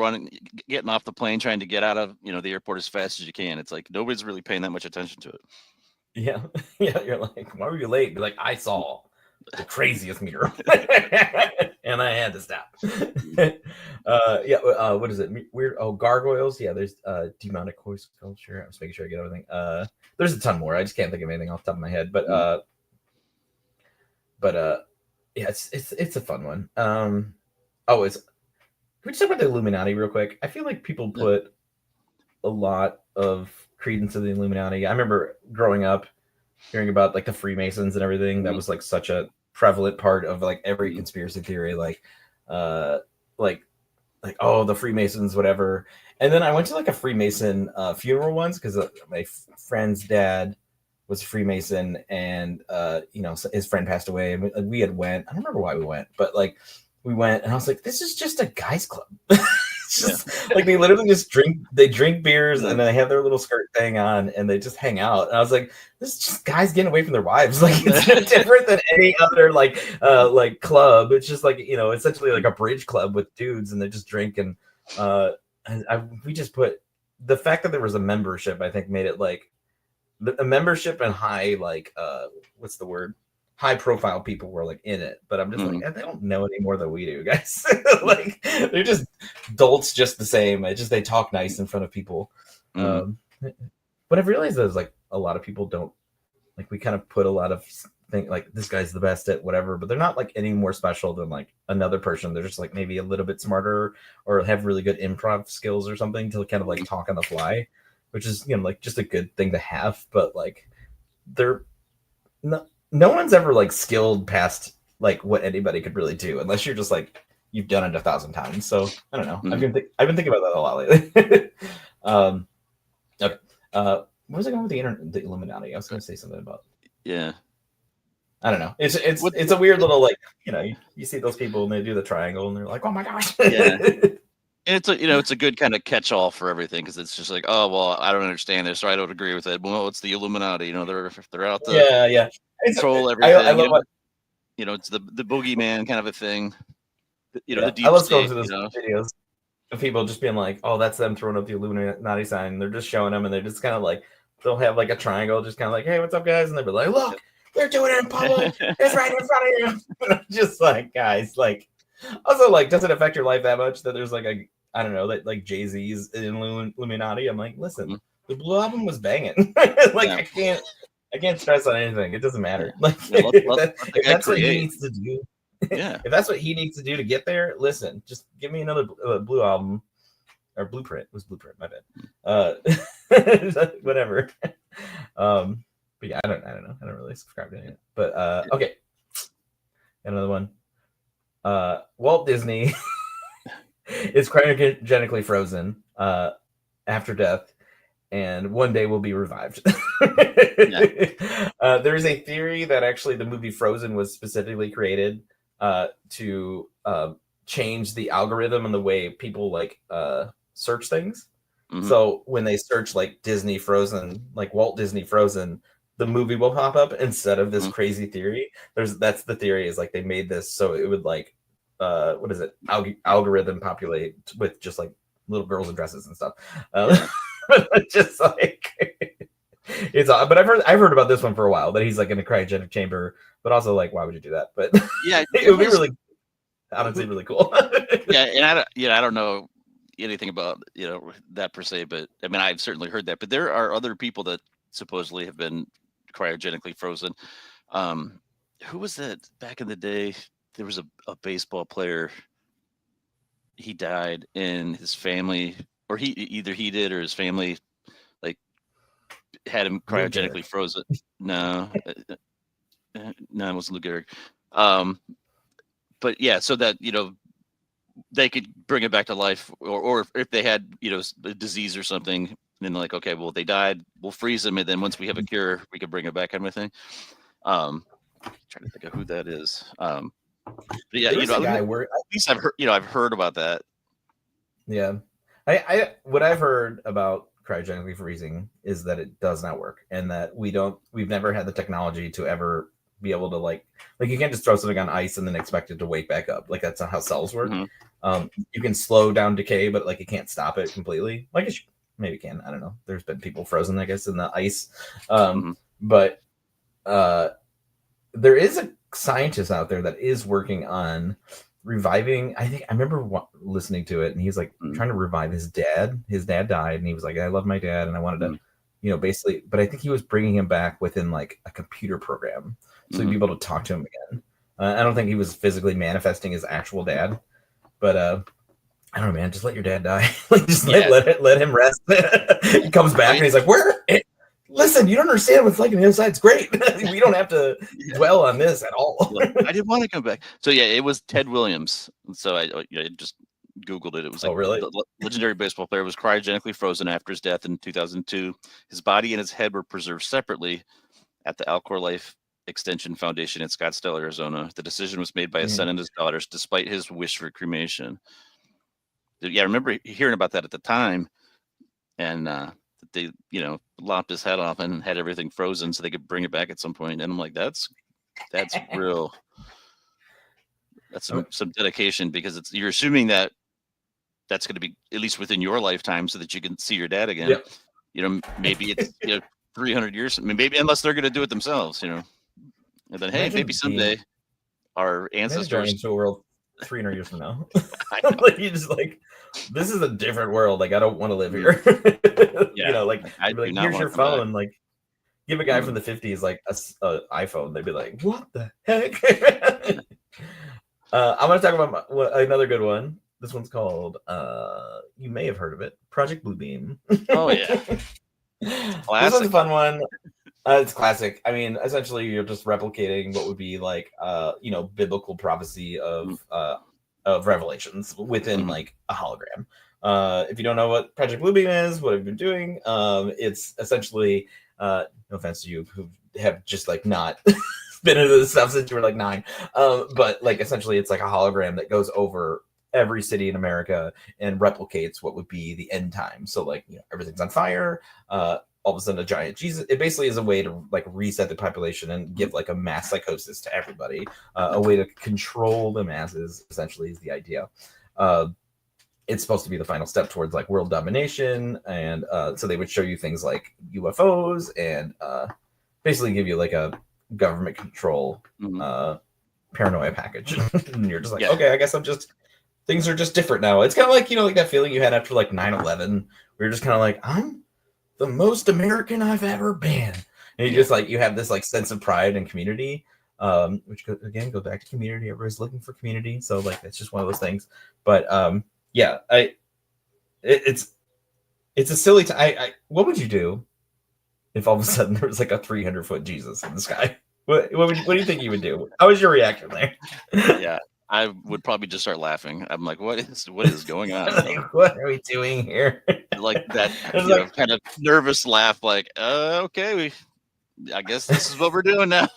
getting off the plane trying to get out of the airport as fast as you can. It's like nobody's really paying that much attention to it. Yeah. You're like, why were you late? You're like, I saw the craziest mural and I had to stop. What is it? Weird. Oh, gargoyles. Yeah, there's demonic horse sculpture. I'm just making sure I get everything. There's a ton more. I just can't think of anything off the top of my head. But yeah, it's a fun one. Can we just talk about the Illuminati real quick? I feel like people put a lot of credence in the Illuminati. I remember growing up hearing about like the Freemasons and everything. That was like such a prevalent part of like every conspiracy theory, like oh, the Freemasons, whatever. And then I went to like a Freemason funeral once because my friend's dad was a Freemason, and his friend passed away, and we had went. I don't remember why we went, but like we went, and I was like, this is just a guys club. Like they literally just drink beers and then they have their little skirt thing on and they just hang out. And I was like, this is just guys getting away from their wives. Like it's no different than any other like club. It's just like, essentially like a bridge club with dudes and they just drink. And we just put the fact that there was a membership, I think made it like a membership and high, like what's the word? High profile people were like in it, but I'm just like, they don't know any more than we do, guys. Like they're just dolts just the same. They talk nice in front of people. But I've realized there's like a lot of people don't like, we kind of put a lot of think like this guy's the best at whatever, but they're not like any more special than like another person. They're just like maybe a little bit smarter or have really good improv skills or something to kind of like talk on the fly, which is, like just a good thing to have. But like they're not. No one's ever like skilled past like what anybody could really do, unless you're just like you've done it 1,000 times. So I don't know. I've been thinking about that a lot lately. Okay. What was I going with the Illuminati? I was going to say something about. Yeah. I don't know. It's a weird little like you see those people and they do the triangle and they're like, oh my gosh. Yeah. And it's a good kind of catch-all for everything because it's just like, oh well, I don't understand this or I don't agree with it. Well, it's the Illuminati. They're out to control everything. I love it's the boogeyman kind of a thing. The deep I love state, going through those videos of people just being like, oh, that's them throwing up the Illuminati sign. They're just showing them and they're just kind of like they'll have like a triangle, just kind of like, hey, what's up, guys? And they'll be like, look, they're doing it in public. It's right in front of you. And I'm just like, guys, like. Also, like, does it affect your life that much that there's like I don't know, that like Jay-Z's in Illuminati? I'm like, listen, the Blue Album was banging. Like, yeah. I can't stress on anything. It doesn't matter. Like, if that's what he needs to do, if that's what he needs to do to get there, listen, just give me another Blue Album or Blueprint. It was Blueprint, my bad. Whatever. But yeah, I don't know. I don't really subscribe to it. But okay, another one. Walt Disney is cryogenically frozen after death, and one day will be revived. There is a theory that actually the movie Frozen was specifically created to change the algorithm and the way people like search things. Mm-hmm. So when they search like Disney Frozen, like Walt Disney Frozen, the movie will pop up instead of this crazy theory. That's the theory, is like they made this so it would like what is it, algorithm populate with just like little girls in dresses and stuff. Just like it's but I've heard about this one for a while, that he's like in a cryogenic chamber, but also like why would you do that? But yeah, it would be really honestly really cool. Yeah, and I don't know anything about that per se, but I mean I've certainly heard that. But there are other people that supposedly have been cryogenically frozen. Who was that back in the day? There was a baseball player. He died, and his family, or either he did or his family, like had him cryogenically frozen. No, no, it wasn't Lou Gehrig. But yeah, so that they could bring it back to life, or if they had a disease or something, then like, okay, well they died, we'll freeze them, and then once we have a cure, we can bring it back, kind of thing. I'm trying to think of who that is. But yeah, at least I've heard about that. Yeah, I what I've heard about cryogenically freezing is that it does not work, and that we've never had the technology to ever be able to like you can't just throw something on ice and then expect it to wake back up. Like that's not how cells work. Mm-hmm. You can slow down decay, but like you can't stop it completely. Like maybe can. I don't know. There's been people frozen, I guess, in the ice. But there is a scientist out there that is working on reviving. I remember listening to it, and he's like trying to revive his dad. His dad died, and he was like, I love my dad, and I wanted to, basically, but I think he was bringing him back within like a computer program. So he'd be able to talk to him again. I don't think he was physically manifesting his actual dad, but I don't know, man. Just let your dad die. Just let him rest. He comes back and he's like, "Where? Listen, you don't understand what it's like on the other side. It's great. We don't have to dwell on this at all." I didn't want to come back. So yeah, it was Ted Williams. So I just Googled it. It was like, really? The legendary baseball player was cryogenically frozen after his death in 2002. His body and his head were preserved separately at the Alcor Life Extension Foundation in Scottsdale, Arizona. The decision was made by his son and his daughters, despite his wish for cremation. Yeah, I remember hearing about that at the time, and they, lopped his head off and had everything frozen so they could bring it back at some point. And I'm like, that's real. That's some dedication, because you're assuming that that's going to be at least within your lifetime so that you can see your dad again. Yep. Maybe it's 300 years. I mean, maybe unless they're going to do it themselves. And then, hey, maybe someday our ancestors into a world 300 years from now. You just like, this is a different world. Like, I don't want to live here. Here's your phone. Like, give a guy from the 50s like a iPhone. They'd be like, what the heck? I'm going to talk about another good one. This one's called, you may have heard of it, Project Bluebeam. Oh yeah, this one's a fun one. It's classic. I mean, essentially, you're just replicating what would be like, biblical prophecy of revelations within like a hologram. If you don't know what Project Bluebeam is, what I've been doing, it's essentially, no offense to you who have just like not been into this stuff since you were like 9, but like essentially, it's like a hologram that goes over every city in America and replicates what would be the end time. So like, everything's on fire. All of a sudden a giant Jesus. It basically is a way to like reset the population and give like a mass psychosis to everybody. A way to control the masses, essentially, is the idea. It's supposed to be the final step towards like world domination. And so they would show you things like UFOs and basically give you like a government control paranoia package. And you're just like, okay, I guess things are just different now. It's kind of like, like that feeling you had after like 9/11, where you're just kind of like, I'm the most American I've ever been. And you just like, you have this like sense of pride and community, which goes back to community. Everybody's looking for community. So like, it's just one of those things. But it's a silly time. What would you do if all of a sudden there was like a 300-foot Jesus in the sky? What do you think you would do? How was your reaction there? Yeah, I would probably just start laughing. I'm like, what is going on? Like, what are we doing here? Like that kind of nervous laugh, like, okay, I guess this is what we're doing now.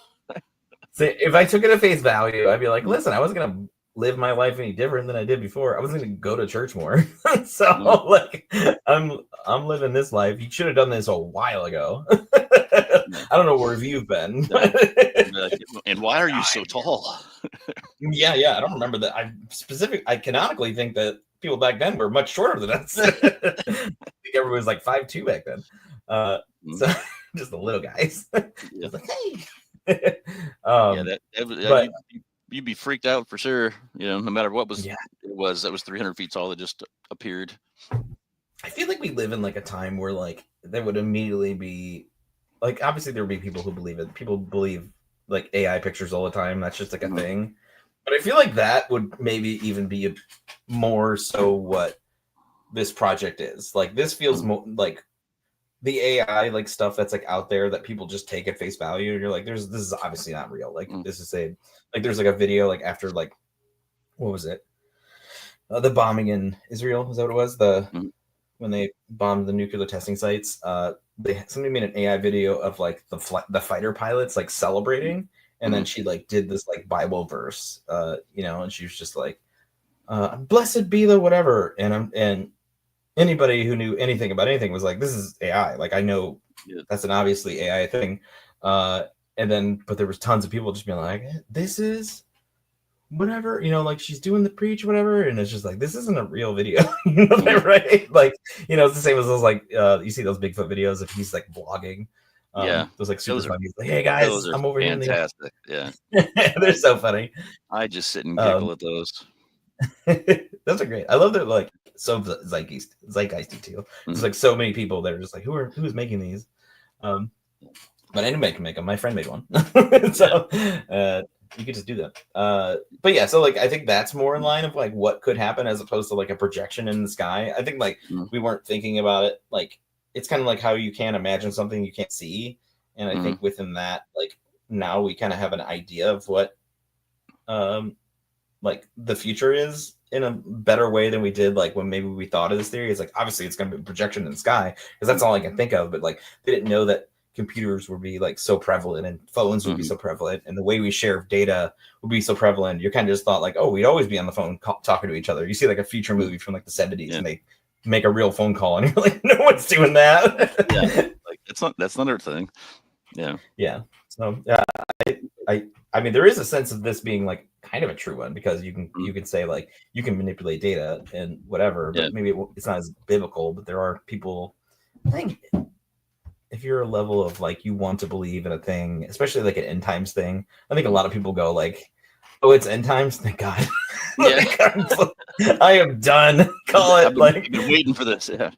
So if I took it at face value, I'd be like, listen, I wasn't gonna live my life any different than I did before. I wasn't gonna go to church more. So like, I'm living this life. You should have done this a while ago. I don't know where you've been. And why are you so tall? Yeah, I don't remember that. I canonically think that people back then were much shorter than us. I think everyone was like 5'2" back then. So just the little guys. Just like, hey. you'd be freaked out for sure. No matter what Yeah. it was that was 300 feet tall that just appeared. I feel like we live in like a time where like there would immediately be like, obviously there would be people who believe it. People believe like AI pictures all the time. That's just like a thing. But I feel like that would maybe even be more so what this project is. Like this feels more like the AI like stuff that's like out there that people just take at face value. And you're like, this is obviously not real. Like this is there's like a video like after like, what was it? The bombing in Israel, is that what it was? When they bombed the nuclear testing sites, somebody made an AI video of like the fighter pilots like celebrating, and then she like did this like Bible verse, and she was just like, "Blessed be the whatever," and anybody who knew anything about anything was like, "This is AI." Like I know that's an obviously AI thing, but there was tons of people just being like, "This is." Whatever, like she's doing the preach, whatever, and it's just like this isn't a real video, right? Like, it's the same as those like you see those Bigfoot videos if he's like vlogging. Those like super funny. Like, hey guys, I'm over here. Fantastic. Yeah, they're so funny. I just sit and giggle at those. Those are great. I love that like so zeitgeisty too. There's like so many people that are just like who's making these. But anybody can make them. My friend made one, so. You could just do that. But yeah, so like I think that's more in line of like what could happen as opposed to like a projection in the sky. I think like we weren't thinking about it. Like it's kind of like how you can't imagine something you can't see. And I think within that, like now we kind of have an idea of what like the future is in a better way than we did like when maybe we thought of this theory. It's like obviously it's gonna be a projection in the sky because that's all I can think of. But like they didn't know that computers would be like so prevalent and phones would be so prevalent and the way we share data would be so prevalent. You kind of just thought like, oh, we'd always be on the phone talking to each other. You see like a future movie from like the 70s and they make a real phone call and you're like, no one's doing that. Like that's another thing. Yeah. So I mean there is a sense of this being like kind of a true one because you can say like you can manipulate data and whatever, but maybe it's not as biblical, but there are people, I think if you're a level of like you want to believe in a thing, especially like an end times thing, I think a lot of people go like, "Oh, it's end times, thank God." I am done. Call it. I've been waiting for this. Yeah.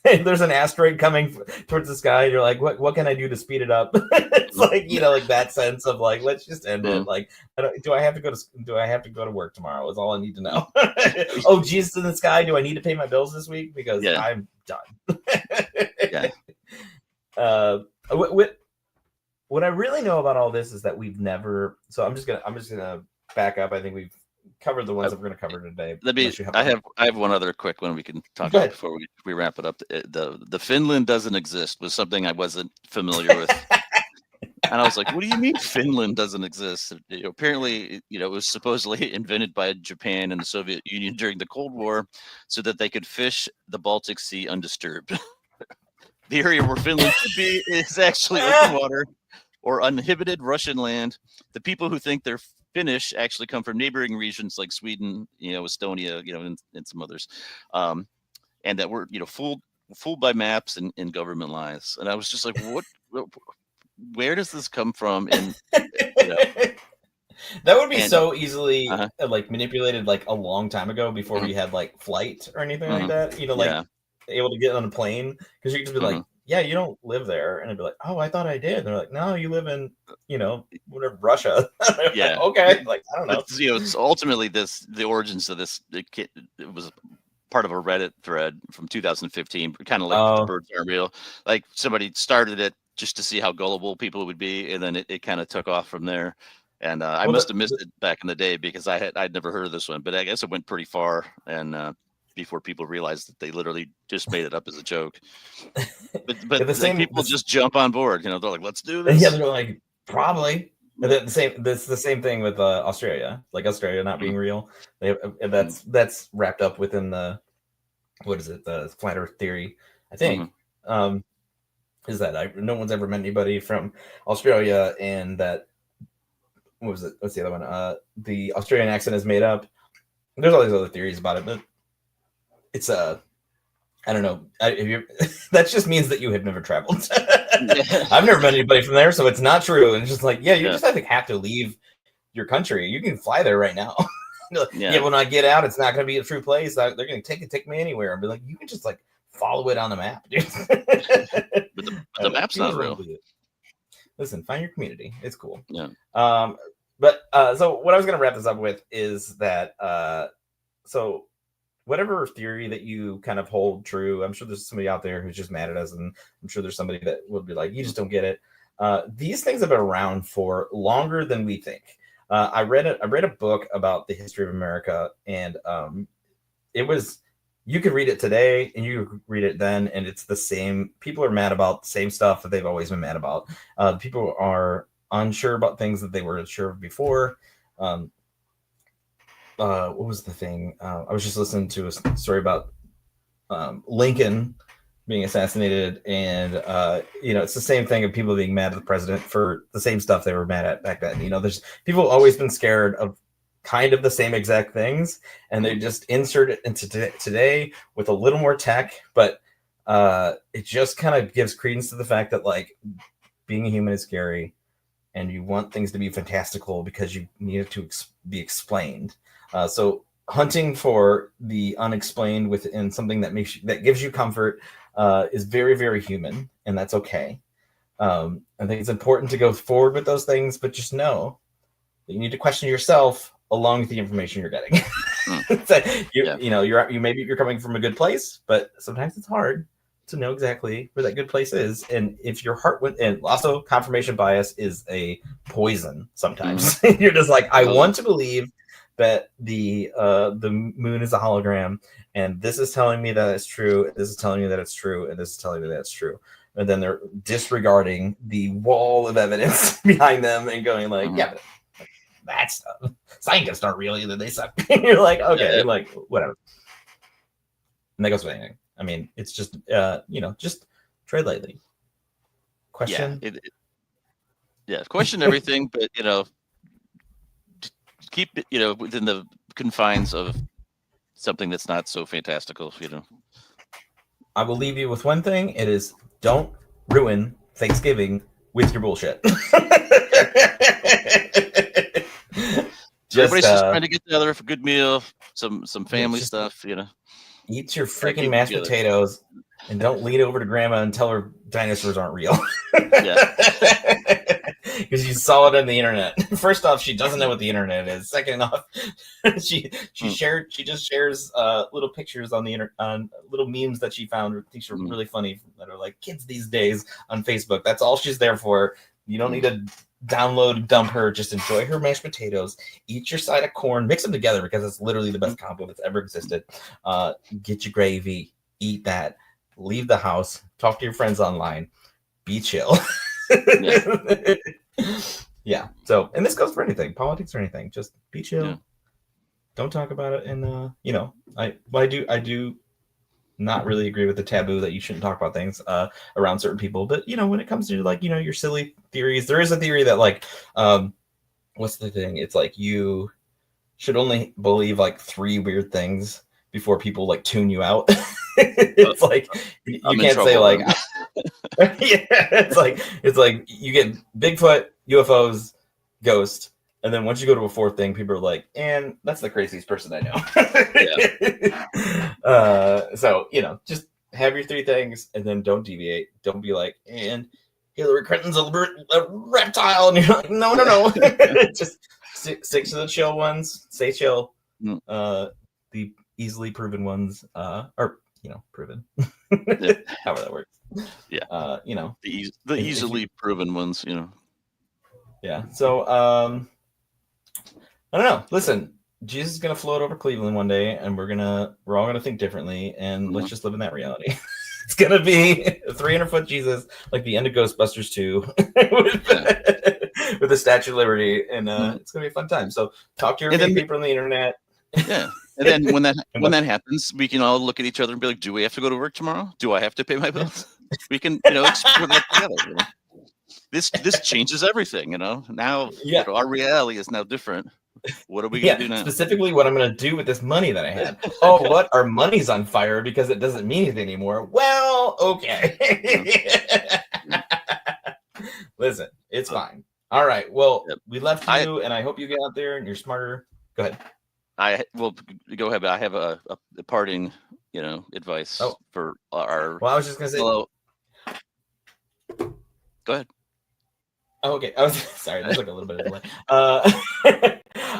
There's an asteroid coming towards the sky. And you're like, what can I do to speed it up? It's like like that sense of like, let's just end it. Like, do I have to go to work tomorrow? Is all I need to know. Oh, Jesus in the sky. Do I need to pay my bills this week? Because I'm done. What I really know about all this is that we've never. So I'm just gonna back up. I think we've covered the ones that we're going to cover today. I have one other quick one we can talk about before we wrap it up. The Finland doesn't exist was something I wasn't familiar with. And I was like, what do you mean Finland doesn't exist? Apparently, it was supposedly invented by Japan and the Soviet Union during the Cold War so that they could fish the Baltic Sea undisturbed. The area where Finland should be is actually open water or uninhibited Russian land. The people who think they're Finnish actually come from neighboring regions like Sweden, Estonia, and some others, and that were fooled by maps and government lies. And I was just like, what? Where does this come from? And that would be so easily like manipulated like a long time ago before we had like flight or anything like that. Able to get on a plane because you could just be like, yeah, you don't live there, and I'd be like, oh, I thought I did. And they're like, no, you live in, whatever, Russia. Yeah, okay, like I don't know. But, it's ultimately the origins of this. It was part of a Reddit thread from 2015, kind of like the birds aren't real. Like somebody started it just to see how gullible people would be, and then it kind of took off from there. And I must have missed it back in the day because I'd never heard of this one, but I guess it went pretty far and. Before people realized that they literally just made it up as a joke, but people just jump on board. They're like, "Let's do this." Yeah, they're like, "Probably." But the same thing with Australia. Like Australia not being real. That's wrapped up within the the flat Earth theory. I think is that no one's ever met anybody from Australia, and that what was it? What's the other one? The Australian accent is made up. There's all these other theories about it, but. It's I don't know. That just means that you have never traveled. I've never met anybody from there, so it's not true. And it's just like, you just I think have to leave your country. You can fly there right now. Yeah, when I get out, it's not going to be a true place. They're going to take me anywhere and be like, you can just like follow it on the map, dude. but the map's not real. Listen, find your community. It's cool. Yeah. But so what I was going to wrap this up with is that so whatever theory that you kind of hold true, I'm sure there's somebody out there who's just mad at us, and I'm sure there's somebody that would be like, you just don't get it. These things have been around for longer than we think. I read a book about the history of America, and it was, you could read it today and you could read it then, and it's the same. People are mad about the same stuff that they've always been mad about. People are unsure about things that they were sure of before. What was the thing? I was just listening to a story about Lincoln being assassinated, and it's the same thing of people being mad at the president for the same stuff they were mad at back then. There's people always been scared of kind of the same exact things, and they just insert it into today with a little more tech, but it just kind of gives credence to the fact that like being a human is scary, and you want things to be fantastical because you need it to be explained. So hunting for the unexplained within something that gives you comfort is very, very human, and that's okay. I think it's important to go forward with those things, but just know that you need to question yourself along with the information you're getting. So you're coming from a good place, but sometimes it's hard to know exactly where that good place is. And if your heart went, and also confirmation bias is a poison sometimes. You're just like, I want to believe that the moon is a hologram, and this is telling me that it's true, this is telling me that it's true, and this is telling me that it's true. And then they're disregarding the wall of evidence behind them and going like, yeah, but that stuff, scientists aren't real either, they suck. You're like, okay, like whatever. And that goes with anything. I mean, it's just just tread lightly. Question. Question everything, but keep it, within the confines of something that's not so fantastical. I will leave you with one thing. It is, don't ruin Thanksgiving with your bullshit. Everybody's just trying to get together for a good meal, some family stuff. Eat your freaking mashed potatoes, and don't lean over to grandma and tell her dinosaurs aren't real. Because you saw it on the internet. First off, she doesn't know what the internet is. Second off, she just shares little pictures on the on little memes that she found, thinks are really funny, that are like kids these days on Facebook. That's all she's there for. You don't need to dump her. Just enjoy her mashed potatoes, eat your side of corn, mix them together because it's literally the best combo that's ever existed. Get your gravy, eat that, leave the house, talk to your friends online, be chill. Yeah. So, and this goes for anything, politics or anything. Just be chill. Don't talk about it. And I do not really agree with the taboo that you shouldn't talk about things around certain people. But when it comes to like your silly theories, there is a theory that like what's the thing? It's like you should only believe like 3 weird things before people like tune you out. It's like you can't say like it's like you get Bigfoot, UFOs, ghost, and then once you go to a 4th thing, people are like, and that's the craziest person I know. So just have your 3 things and then don't deviate. Don't be like, and Hillary Clinton's a reptile, and you're like, no. Just stick to the chill ones. Stay chill. The easily proven ones are proven. However that works. The easily proven ones. Yeah. So I don't know. Listen, Jesus is gonna float over Cleveland one day, and we're all gonna think differently, and let's just live in that reality. It's gonna be a 300-foot Jesus, like the end of Ghostbusters 2, with the Statue of Liberty, and it's gonna be a fun time. So talk to your people on the internet. Yeah. And then when that happens, we can all look at each other and be like, do we have to go to work tomorrow? Do I have to pay my bills? We can, explore that together. This changes everything, Now our reality is now different. What are we going to do now? Specifically what I'm going to do with this money that I had. Oh, what? Our money's on fire because it doesn't mean anything anymore. Well, okay. Listen, it's fine. All right. Well, Yep. we left you, and I hope you get out there and you're smarter. Go ahead. Go ahead. But I have a parting, advice for our. Well, I was just gonna say. Hello. Go ahead. Oh, okay. I was sorry. There's like a little bit of delay.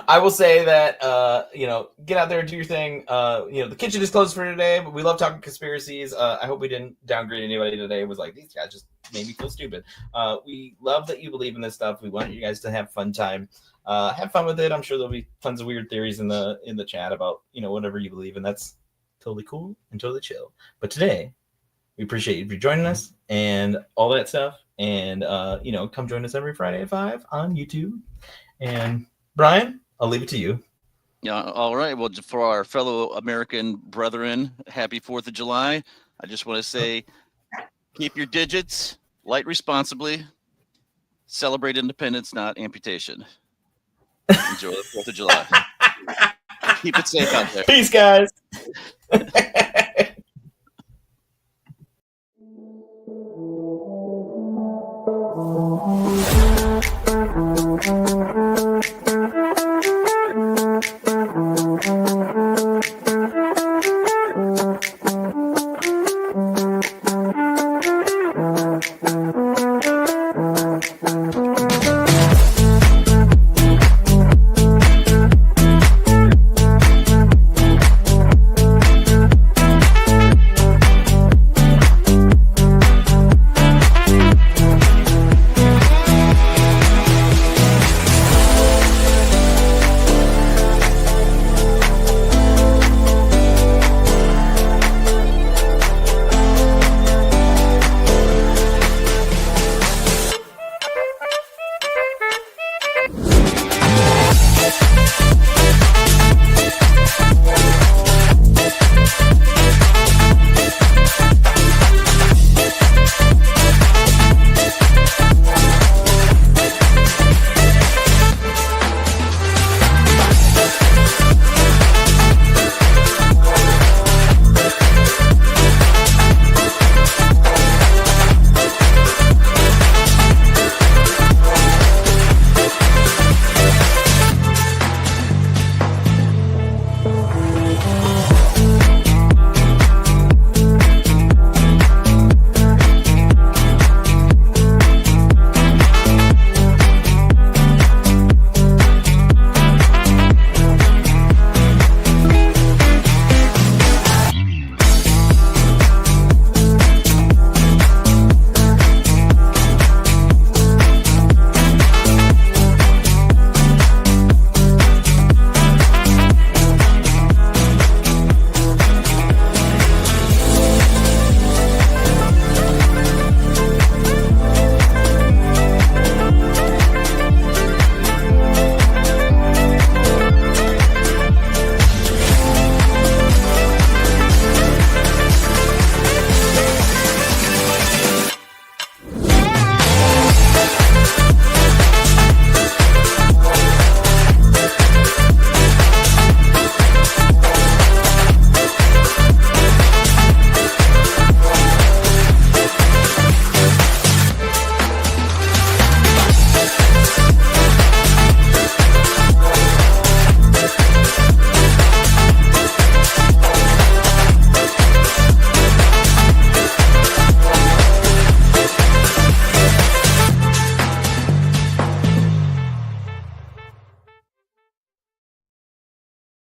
I will say that get out there and do your thing. The kitchen is closed for today, but we love talking conspiracies. I hope we didn't downgrade anybody today. It was like, these guys just made me feel stupid. We love that you believe in this stuff. We want you guys to have fun time. Have fun with it. I'm sure there'll be tons of weird theories in the chat about whatever you believe, and that's totally cool and totally chill. But today, we appreciate you for joining us and all that stuff. And come join us every Friday at 5 on YouTube. And Brian, I'll leave it to you. Yeah. All right. Well, for our fellow American brethren, happy 4th of July. I just want to say, keep your digits, light responsibly, celebrate independence, not amputation. Enjoy the 4th of July. Keep it safe out there. Peace, guys.